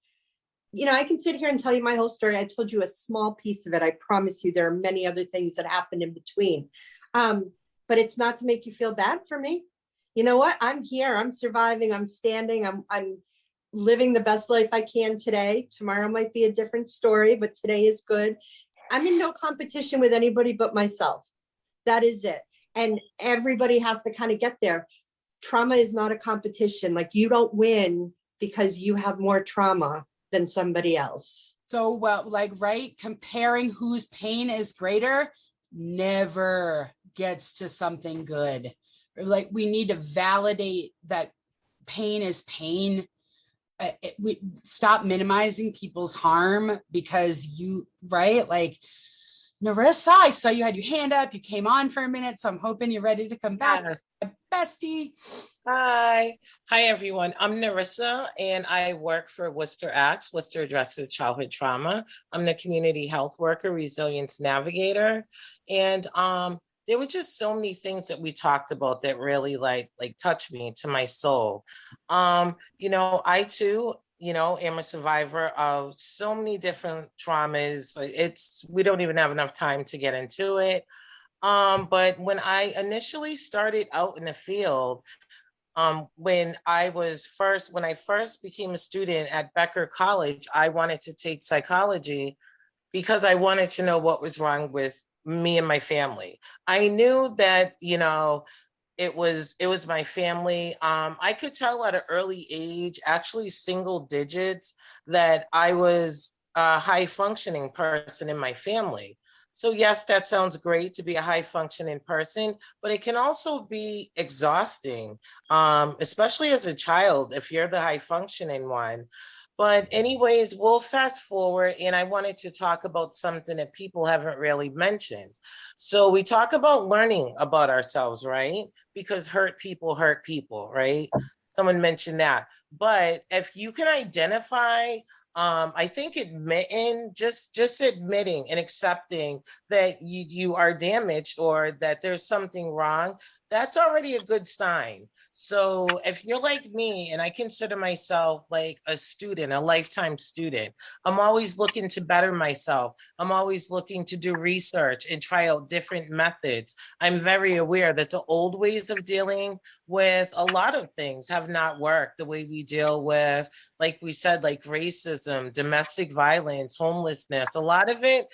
you know, I can sit here and tell you my whole story. I told you a small piece of it. I promise you there are many other things that happened in between. But it's not to make you feel bad for me. You know what? I'm here. I'm surviving. I'm standing. I'm living the best life I can today. Tomorrow might be a different story, but today is good. I'm in no competition with anybody but myself. That is it. And everybody has to kind of get there. Trauma is not a competition. Like, you don't win because you have more trauma than somebody else. So, well, like, right, comparing whose pain is greater never gets to something good. Like, we need to validate that pain is pain. We stop minimizing people's harm because right? Like, Narissa, I saw you had your hand up. You came on for a minute, so I'm hoping you're ready to come back. Yes. Bestie. Hi everyone. I'm Narissa and I work for Worcester ACTS, Worcester Addresses Childhood Trauma. I'm the community health worker, resilience navigator. And there were just so many things that we talked about that really like touched me to my soul. You know, I too, you know, am a survivor of so many different traumas. We don't even have enough time to get into it. But when I initially started out in the field, when I first became a student at Becker College, I wanted to take psychology because I wanted to know what was wrong with me and my family. I knew that, you know, it was my family. I could tell at an early age, actually single digits, that I was a high functioning person in my family. So yes, that sounds great to be a high functioning person, but it can also be exhausting, especially as a child, if you're the high functioning one. But anyways, we'll fast forward, and I wanted to talk about something that people haven't really mentioned. So we talk about learning about ourselves, right? Because hurt people, right? Someone mentioned that. But if you can identify, I think just admitting and accepting that you are damaged or that there's something wrong, that's already a good sign. So if you're like me, and I consider myself like a student, a lifetime student, I'm always looking to better myself. I'm always looking to do research and try out different methods. I'm very aware that the old ways of dealing with a lot of things have not worked. The way we deal with, like we said, like racism, domestic violence, homelessness, a lot of it,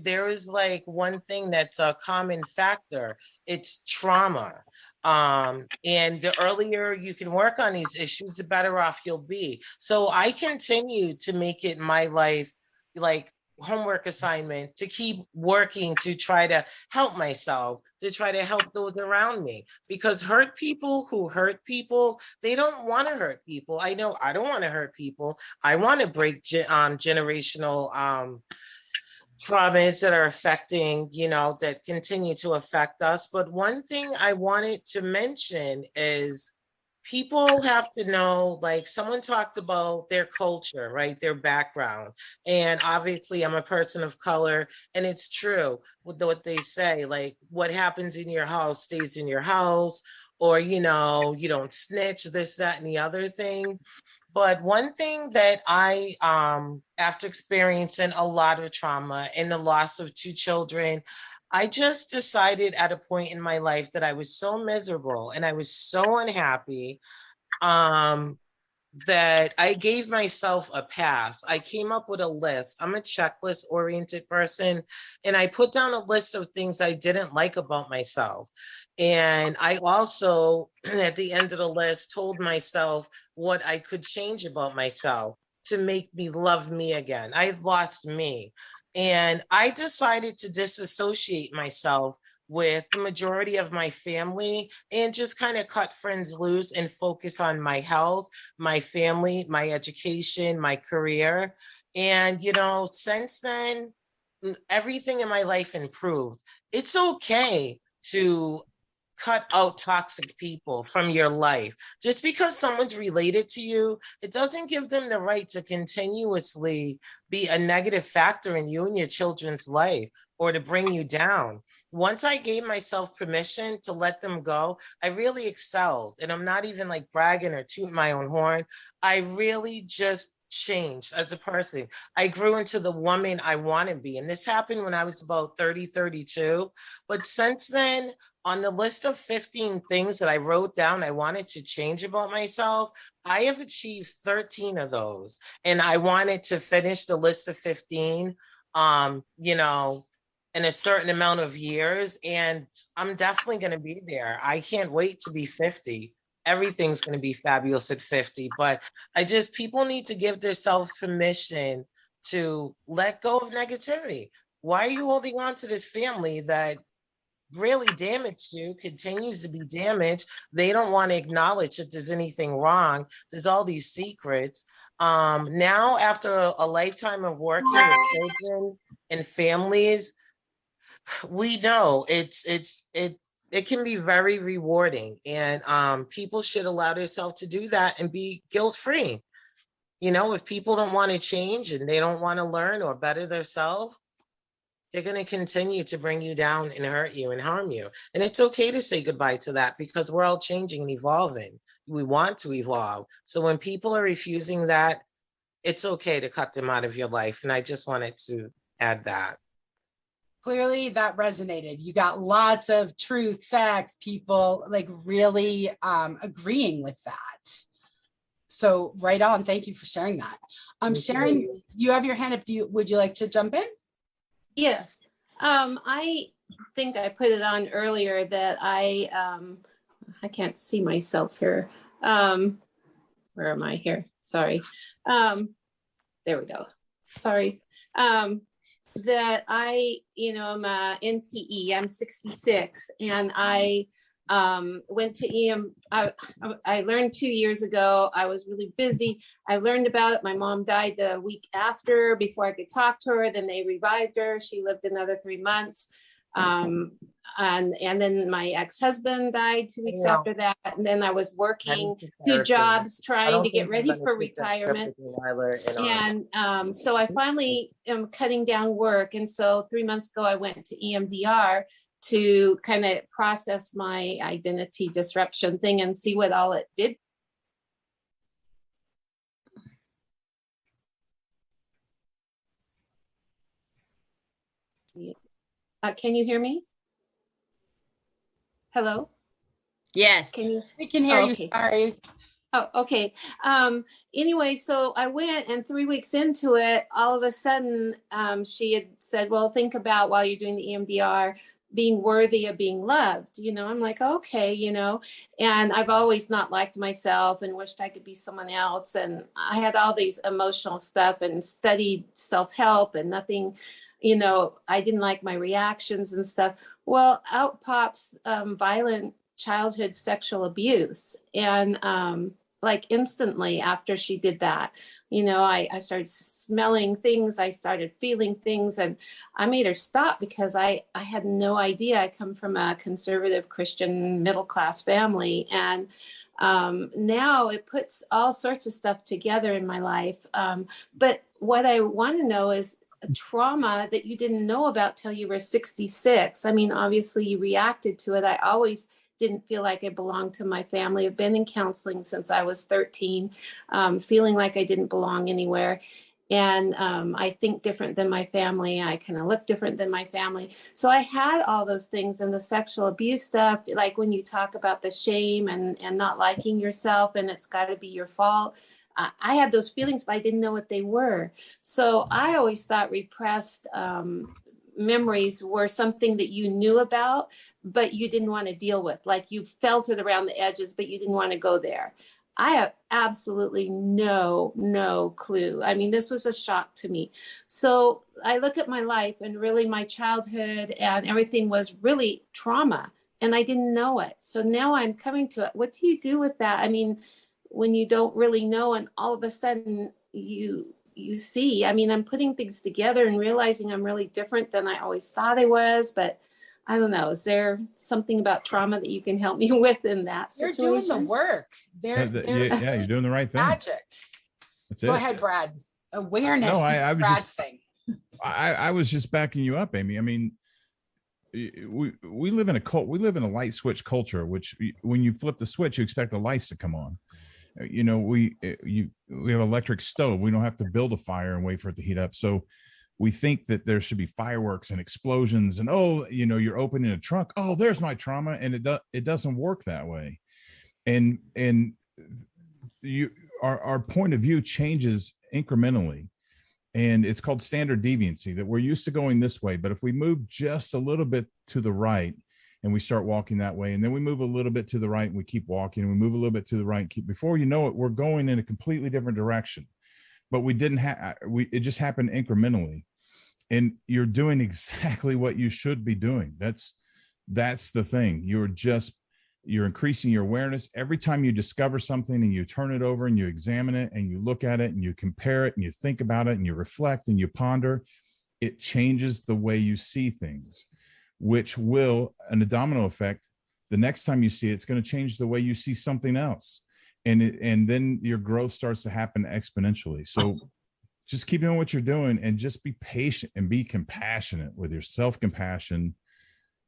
there is like one thing that's a common factor. It's trauma. And the earlier you can work on these issues, the better off you'll be. So I continue to make it my life, like homework assignment, to keep working to try to help myself, to try to help those around me, because hurt people who hurt people, they don't want to hurt people. I know I don't want to hurt people. I want to break generational traumas that are affecting, you know, that continue to affect us. But one thing I wanted to mention is people have to know, like someone talked about their culture, right? Their background. And obviously I'm a person of color, and it's true with what they say, like what happens in your house stays in your house, or, you know, you don't snitch, this, that, and the other thing. But one thing that I, after experiencing a lot of trauma and the loss of 2 children, I just decided at a point in my life that I was so miserable and I was so unhappy, that I gave myself a pass. I came up with a list. I'm a checklist oriented person, and I put down a list of things I didn't like about myself. And I also, at the end of the list, told myself what I could change about myself to make me love me again. I had lost me. And I decided to disassociate myself with the majority of my family and just kind of cut friends loose and focus on my health, my family, my education, my career. And, you know, since then, everything in my life improved. It's okay to cut out toxic people from your life. Just because someone's related to you, it doesn't give them the right to continuously be a negative factor in you and your children's life or to bring you down. Once I gave myself permission to let them go, I really excelled. And I'm not even like bragging or tooting my own horn. I really just changed as a person. I grew into the woman I want to be. And this happened when I was about 30, 32. But since then, on the list of 15 things that I wrote down I wanted to change about myself, I have achieved 13 of those. And I wanted to finish the list of 15, you know, in a certain amount of years. And I'm definitely going to be there. I can't wait to be 50. Everything's going to be fabulous at 50. But people need to give themselves permission to let go of negativity. Why are you holding on to this family that really damaged you, continues to be damaged? They don't want to acknowledge that there's anything wrong. There's all these secrets. Now, after a lifetime of working with children and families, we know it can be very rewarding, and people should allow themselves to do that and be guilt-free. You know, if people don't want to change and they don't want to learn or better themselves, they're going to continue to bring you down and hurt you and harm you. And it's okay to say goodbye to that, because we're all changing and evolving. We want to evolve. So when people are refusing that, it's okay to cut them out of your life. And I just wanted to add that. Clearly that resonated. You got lots of truth, facts, people like really agreeing with that. So right on. Thank you for sharing that. Sharon, you have your hand up. Would you like to jump in? Yes. I think I put it on earlier that I can't see myself here. Where am I here? Sorry. There we go. Sorry. That I, I'm a NPE, I'm 66, and I went to EM. I learned 2 years ago. I was really busy. I learned about it. My mom died the week after, before I could talk to her. Then they revived her. She lived another 3 months. And then my ex-husband died 2 weeks after that. And then I was working 2 jobs trying to get ready for retirement. And so I finally am cutting down work. And so 3 months ago, I went to EMDR to kind of process my identity disruption thing and see what all it did. Can you hear me? Hello? Yes. We can hear you. Sorry. Oh, okay. Anyway, so I went, and 3 weeks into it, all of a sudden, she had said, well, think about, while you're doing the EMDR, being worthy of being loved. I'm like, okay, and I've always not liked myself and wished I could be someone else. And I had all these emotional stuff and studied self-help and nothing, I didn't like my reactions and stuff. Well, out pops violent childhood sexual abuse. And like instantly after she did that, I started smelling things, I started feeling things, and I made her stop, because I had no idea. I come from a conservative Christian middle-class family, and now it puts all sorts of stuff together in my life. But what I want to know is trauma that you didn't know about till you were 66. I mean, obviously you reacted to it. I always didn't feel like I belonged to my family. I've been in counseling since I was 13, feeling like I didn't belong anywhere. And I think different than my family. I kind of look different than my family. So I had all those things, and the sexual abuse stuff, like when you talk about the shame and not liking yourself, and it's got to be your fault. I had those feelings, but I didn't know what they were. So I always thought repressed memories were something that you knew about, but you didn't want to deal with. Like you felt it around the edges, but you didn't want to go there. I have absolutely no clue. I mean, this was a shock to me. So I look at my life, and really my childhood and everything was really trauma, and I didn't know it. So now I'm coming to it. What do you do with that? I mean, when you don't really know, and all of a sudden you see, I mean, I'm putting things together and realizing I'm really different than I always thought I was, but I don't know. Is there something about trauma that you can help me with in that situation? You're doing the work. Yeah, you're doing the right thing. Magic. That's it. Go ahead, Brad. Awareness is Brad's thing. I was just backing you up, Amy. I mean, we live in a light switch culture, which when you flip the switch, you expect the lights to come on. we have electric stove. We don't have to build a fire and wait for it to heat up. So we think that there should be fireworks and explosions and, you're opening a trunk. Oh, there's my trauma. And it doesn't work that way. And our point of view changes incrementally. And it's called standard deviancy, that we're used to going this way. But if we move just a little bit to the right and we start walking that way, and then we move a little bit to the right and we keep walking, and we move a little bit to the right, before you know it, we're going in a completely different direction. But it just happened incrementally. And you're doing exactly what you should be doing. That's the thing. You're increasing your awareness. Every time you discover something and you turn it over and you examine it and you look at it and you compare it and you think about it and you reflect and you ponder, it changes the way you see things, which will, in a domino effect, the next time you see it, it's going to change the way you see something else. And then your growth starts to happen exponentially. So just keep doing what you're doing and just be patient and be compassionate with your self-compassion.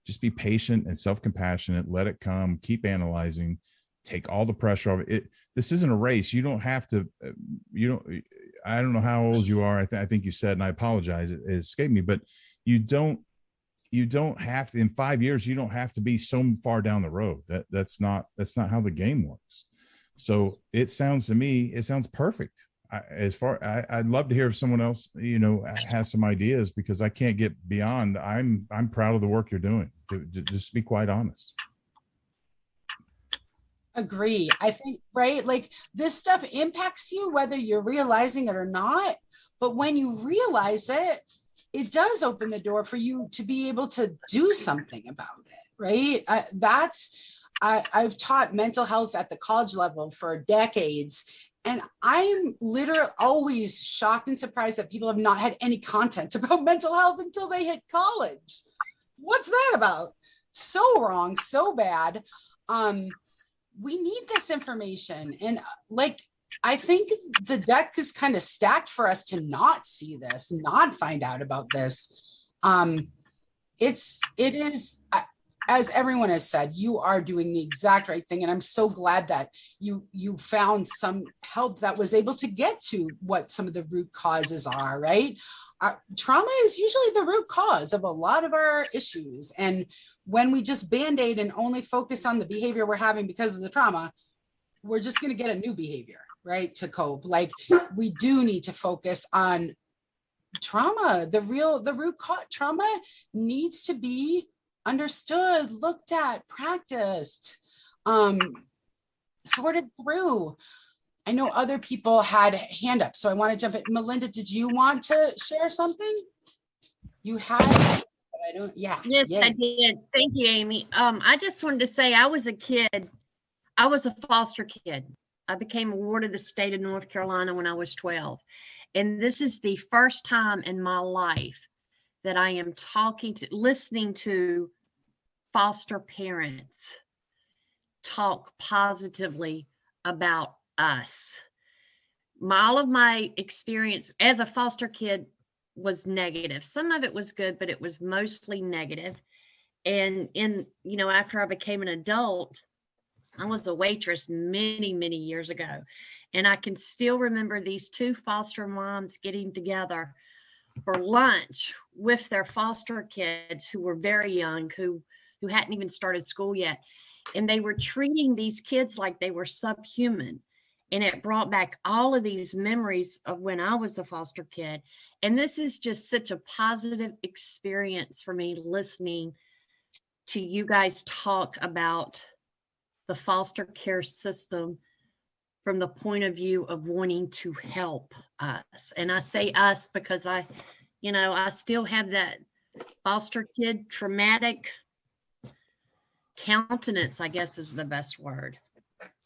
Just be patient and self-compassionate. Let it come. Keep analyzing. Take all the pressure off it. This isn't a race. You don't have to. I don't know how old you are. I think you said, and I apologize, it escaped me. But you don't have to. In 5 years, you don't have to be so far down the road. That's not how the game works. So it sounds perfect. I'd love to hear if someone else, has some ideas, because I can't get beyond. I'm proud of the work you're doing. Just to be quite honest. Agree. I think, right? Like, this stuff impacts you whether you're realizing it or not. But when you realize it, it does open the door for you to be able to do something about it, right? I've taught mental health at the college level for decades. And I'm literally always shocked and surprised that people have not had any content about mental health until they hit college. What's that about? So wrong, so bad. We need this information. And I think the deck is kind of stacked for us to not see this, not find out about this. It is, as everyone has said, you are doing the exact right thing. And I'm so glad that you found some help that was able to get to what some of the root causes are, right? Trauma is usually the root cause of a lot of our issues. And when we just Band-Aid and only focus on the behavior we're having because of the trauma, we're just going to get a new behavior, right, to cope. Like, we do need to focus on trauma. The root cause. Trauma needs to be understood, looked at, practiced, sorted through. I know other people had hand up, so I want to jump in. Melinda, did you want to share something? You had, but I don't. Yeah. Yes, I did. Thank you, Amy. I just wanted to say, I was a kid. I was a foster kid. I became a ward of the state of North Carolina when I was 12, and this is the first time in my life that I am listening to foster parents talk positively about us. All of my experience as a foster kid was negative. Some of it was good, but it was mostly negative. And after I became an adult, I was a waitress many, many years ago. And I can still remember these two foster moms getting together for lunch with their foster kids who were very young, who hadn't even started school yet. And they were treating these kids like they were subhuman. And it brought back all of these memories of when I was a foster kid. And this is just such a positive experience for me, listening to you guys talk about the foster care system from the point of view of wanting to help us. And I say us because I still have that foster kid traumatic countenance, I guess is the best word.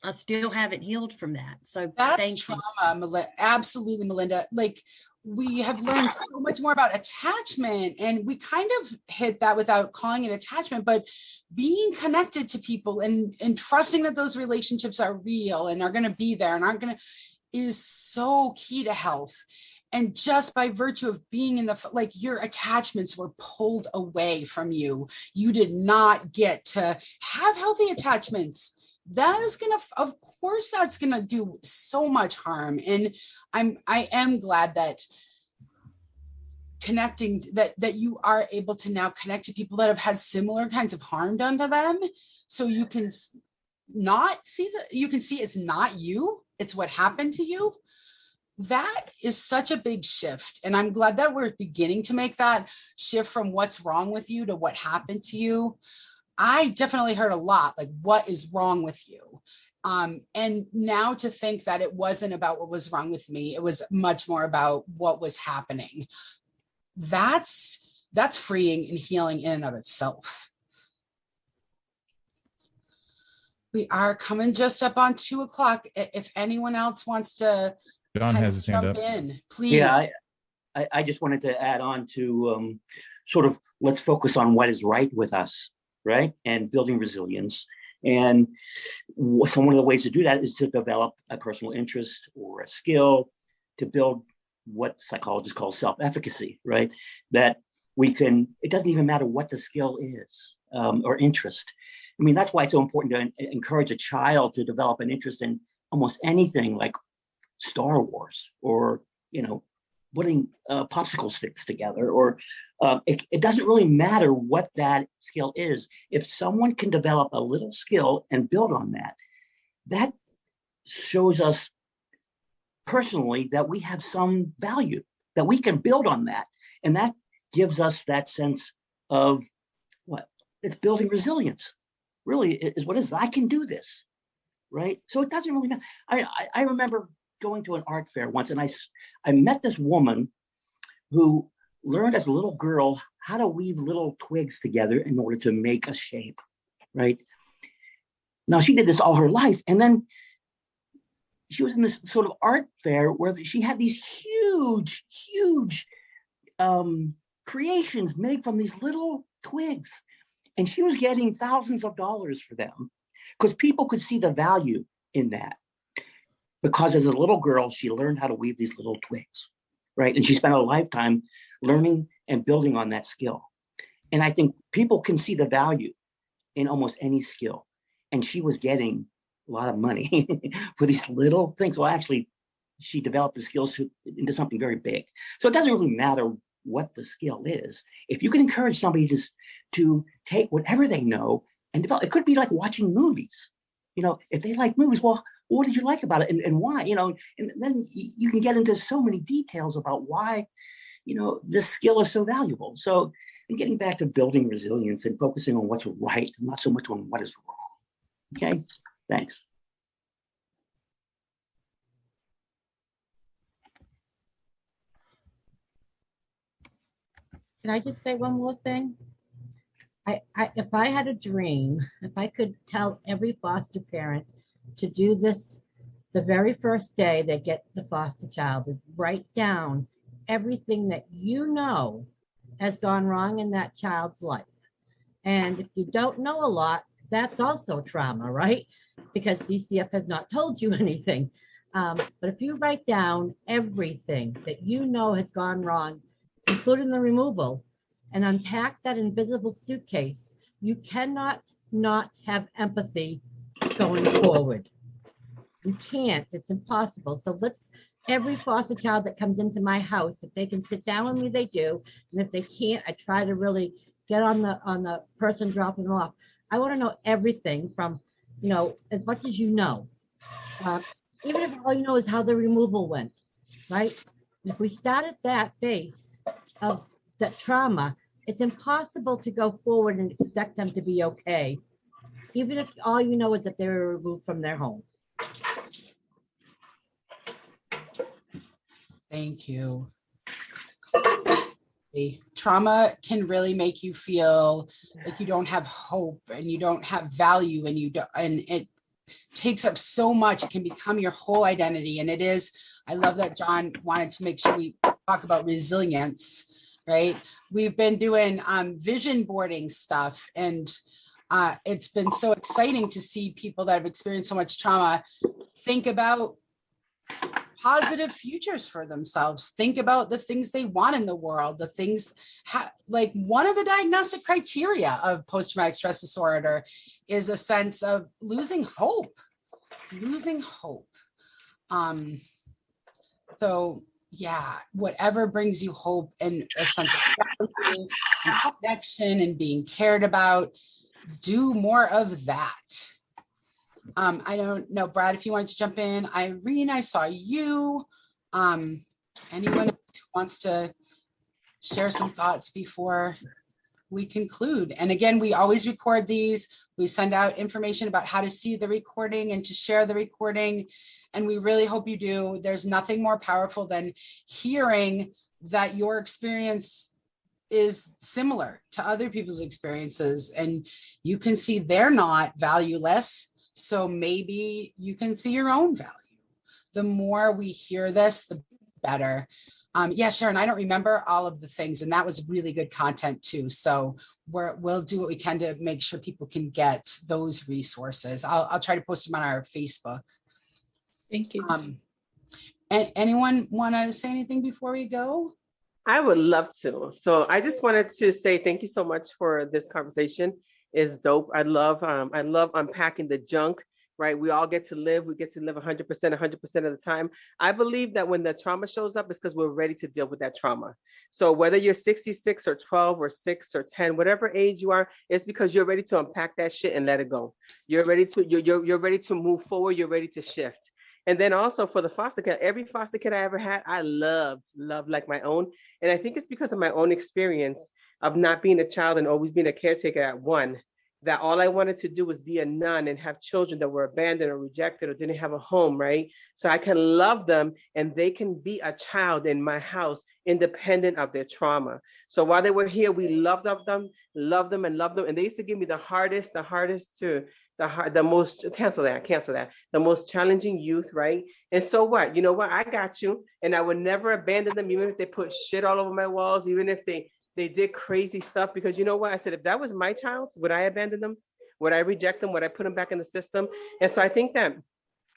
I still haven't healed from that. So that's trauma, absolutely, Melinda. Like, we have learned so much more about attachment, and we kind of hit that without calling it attachment, but being connected to people and trusting that those relationships are real and are going to be there and aren't going to, is so key to health. And just by virtue of being in your attachments were pulled away from you. You did not get to have healthy attachments. that is gonna, of course, that's gonna do so much harm. And I am glad that connecting, that you are able to now connect to people that have had similar kinds of harm done to them, so you can not see that, you can see it's not you, it's what happened to you. That is such a big shift. And I'm glad that we're beginning to make that shift from what's wrong with you to what happened to you. I definitely heard a lot, like, what is wrong with you? And now to think that it wasn't about what was wrong with me, it was much more about what was happening. That's freeing and healing in and of itself. We are coming just up on 2 o'clock. If anyone else wants to John has his hand jump up. in, please. Yeah, I just wanted to add on to sort of, let's focus on what is right with us, right? And building resilience. And so one of the ways to do that is to develop a personal interest or a skill to build what psychologists call self-efficacy, right? That we can, it doesn't even matter what the skill is or interest. I mean, that's why it's so important to encourage a child to develop an interest in almost anything, like Star Wars, or, you know, putting popsicle sticks together, or it doesn't really matter what that skill is. If someone can develop a little skill and build on that, that shows us personally that we have some value, that we can build on that. And that gives us that sense of what? It's building resilience, really, is what it is. I can do this, right? So it doesn't really matter. I remember going to an art fair once, and I met this woman who learned as a little girl how to weave little twigs together in order to make a shape, right? Now, she did this all her life, and then she was in this sort of art fair where she had these huge creations made from these little twigs, and she was getting thousands of dollars for them because people could see the value in that. Because as a little girl, she learned how to weave these little twigs, right? And she spent a lifetime learning and building on that skill. And I think people can see the value in almost any skill. And she was getting a lot of money for these little things. Well, actually, she developed the skills into something very big. So it doesn't really matter what the skill is. If you can encourage somebody to take whatever they know and develop, it could be like watching movies. You know, if they like movies, well, what did you like about it and why? You know, and then you can get into so many details about why, you know, this skill is so valuable. So, and getting back to building resilience and focusing on what's right, not so much on what is wrong. Okay, thanks. Can I just say one more thing? If I had a dream, if I could tell every foster parent to do this the very first day they get the foster child, to write down everything that you know has gone wrong in that child's life. And if you don't know a lot, that's also trauma, right? Because DCF has not told you anything. But if you write down everything that you know has gone wrong, including the removal, and unpack that invisible suitcase, you cannot not have empathy going forward. You can't, it's impossible. So every foster child that comes into my house, if they can sit down with me, they do. And if they can't, I try to really get on the person dropping them off. I want to know everything from, you know, as much as you know. Even if all you know is how the removal went, right? If we start at that base of that trauma, it's impossible to go forward and expect them to be okay, even if all you know is that they were removed from their home. Thank you. Trauma can really make you feel like you don't have hope and you don't have value, and it takes up so much. It can become your whole identity. And it is, I love that John wanted to make sure we talk about resilience, right? We've been doing vision boarding stuff, and it's been so exciting to see people that have experienced so much trauma think about positive futures for themselves, think about the things they want in the world, the things like one of the diagnostic criteria of post-traumatic stress disorder is a sense of losing hope. So yeah, whatever brings you hope and a sense of value and connection and being cared about, do more of that. I don't know, Brad, if you want to jump in. Irene, I saw you. Anyone else who wants to share some thoughts before we conclude? And again, we always record these. We send out information about how to see the recording and to share the recording. And we really hope you do. There's nothing more powerful than hearing that your experience is similar to other people's experiences, and you can see they're not valueless. So maybe you can see your own value. The more we hear this, the better. Yeah, Sharon, I don't remember all of the things, and that was really good content too. So we'll do what we can to make sure people can get those resources. I'll try to post them on our Facebook. Thank you. Anyone want to say anything before we go? I would love to. So I just wanted to say thank you so much for this conversation. It's dope. I love unpacking the junk, right? We all get to live. We get to live 100% of the time. I believe that when the trauma shows up, it's because we're ready to deal with that trauma. So whether you're 66 or 12 or 6 or 10, whatever age you are, it's because you're ready to unpack that shit and let it go. You're ready to move forward. You're ready to shift. And then also for the foster care, every foster kid I ever had, I loved like my own. And I think it's because of my own experience of not being a child and always being a caretaker at one, that all I wanted to do was be a nun and have children that were abandoned or rejected or didn't have a home, right? So I can love them and they can be a child in my house independent of their trauma. So while they were here, we loved them. And they used to give me the most challenging youth, right? And so what? You know what? I got you. And I would never abandon them, even if they put shit all over my walls, even if they did crazy stuff, because you know what? I said, if that was my child, would I abandon them? Would I reject them? Would I put them back in the system? And so I think that,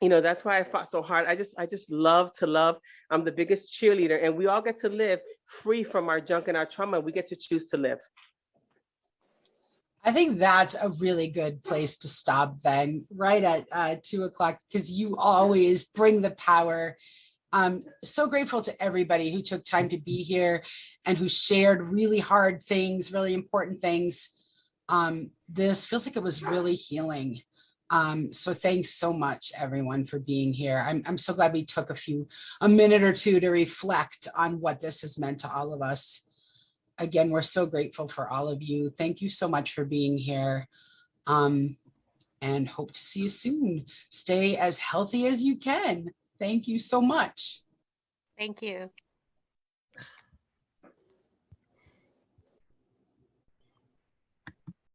you know, that's why I fought so hard. I just love to love. I'm the biggest cheerleader, and we all get to live free from our junk and our trauma. We get to choose to live. I think that's a really good place to stop then, right at 2 o'clock, because you always bring the power. So grateful to everybody who took time to be here and who shared really hard things, really important things. This feels like it was really healing. So thanks so much, everyone, for being here. I'm so glad we took a minute or two to reflect on what this has meant to all of us. Again, we're so grateful for all of you. Thank you so much for being here. And hope to see you soon. Stay as healthy as you can. Thank you so much. Thank you.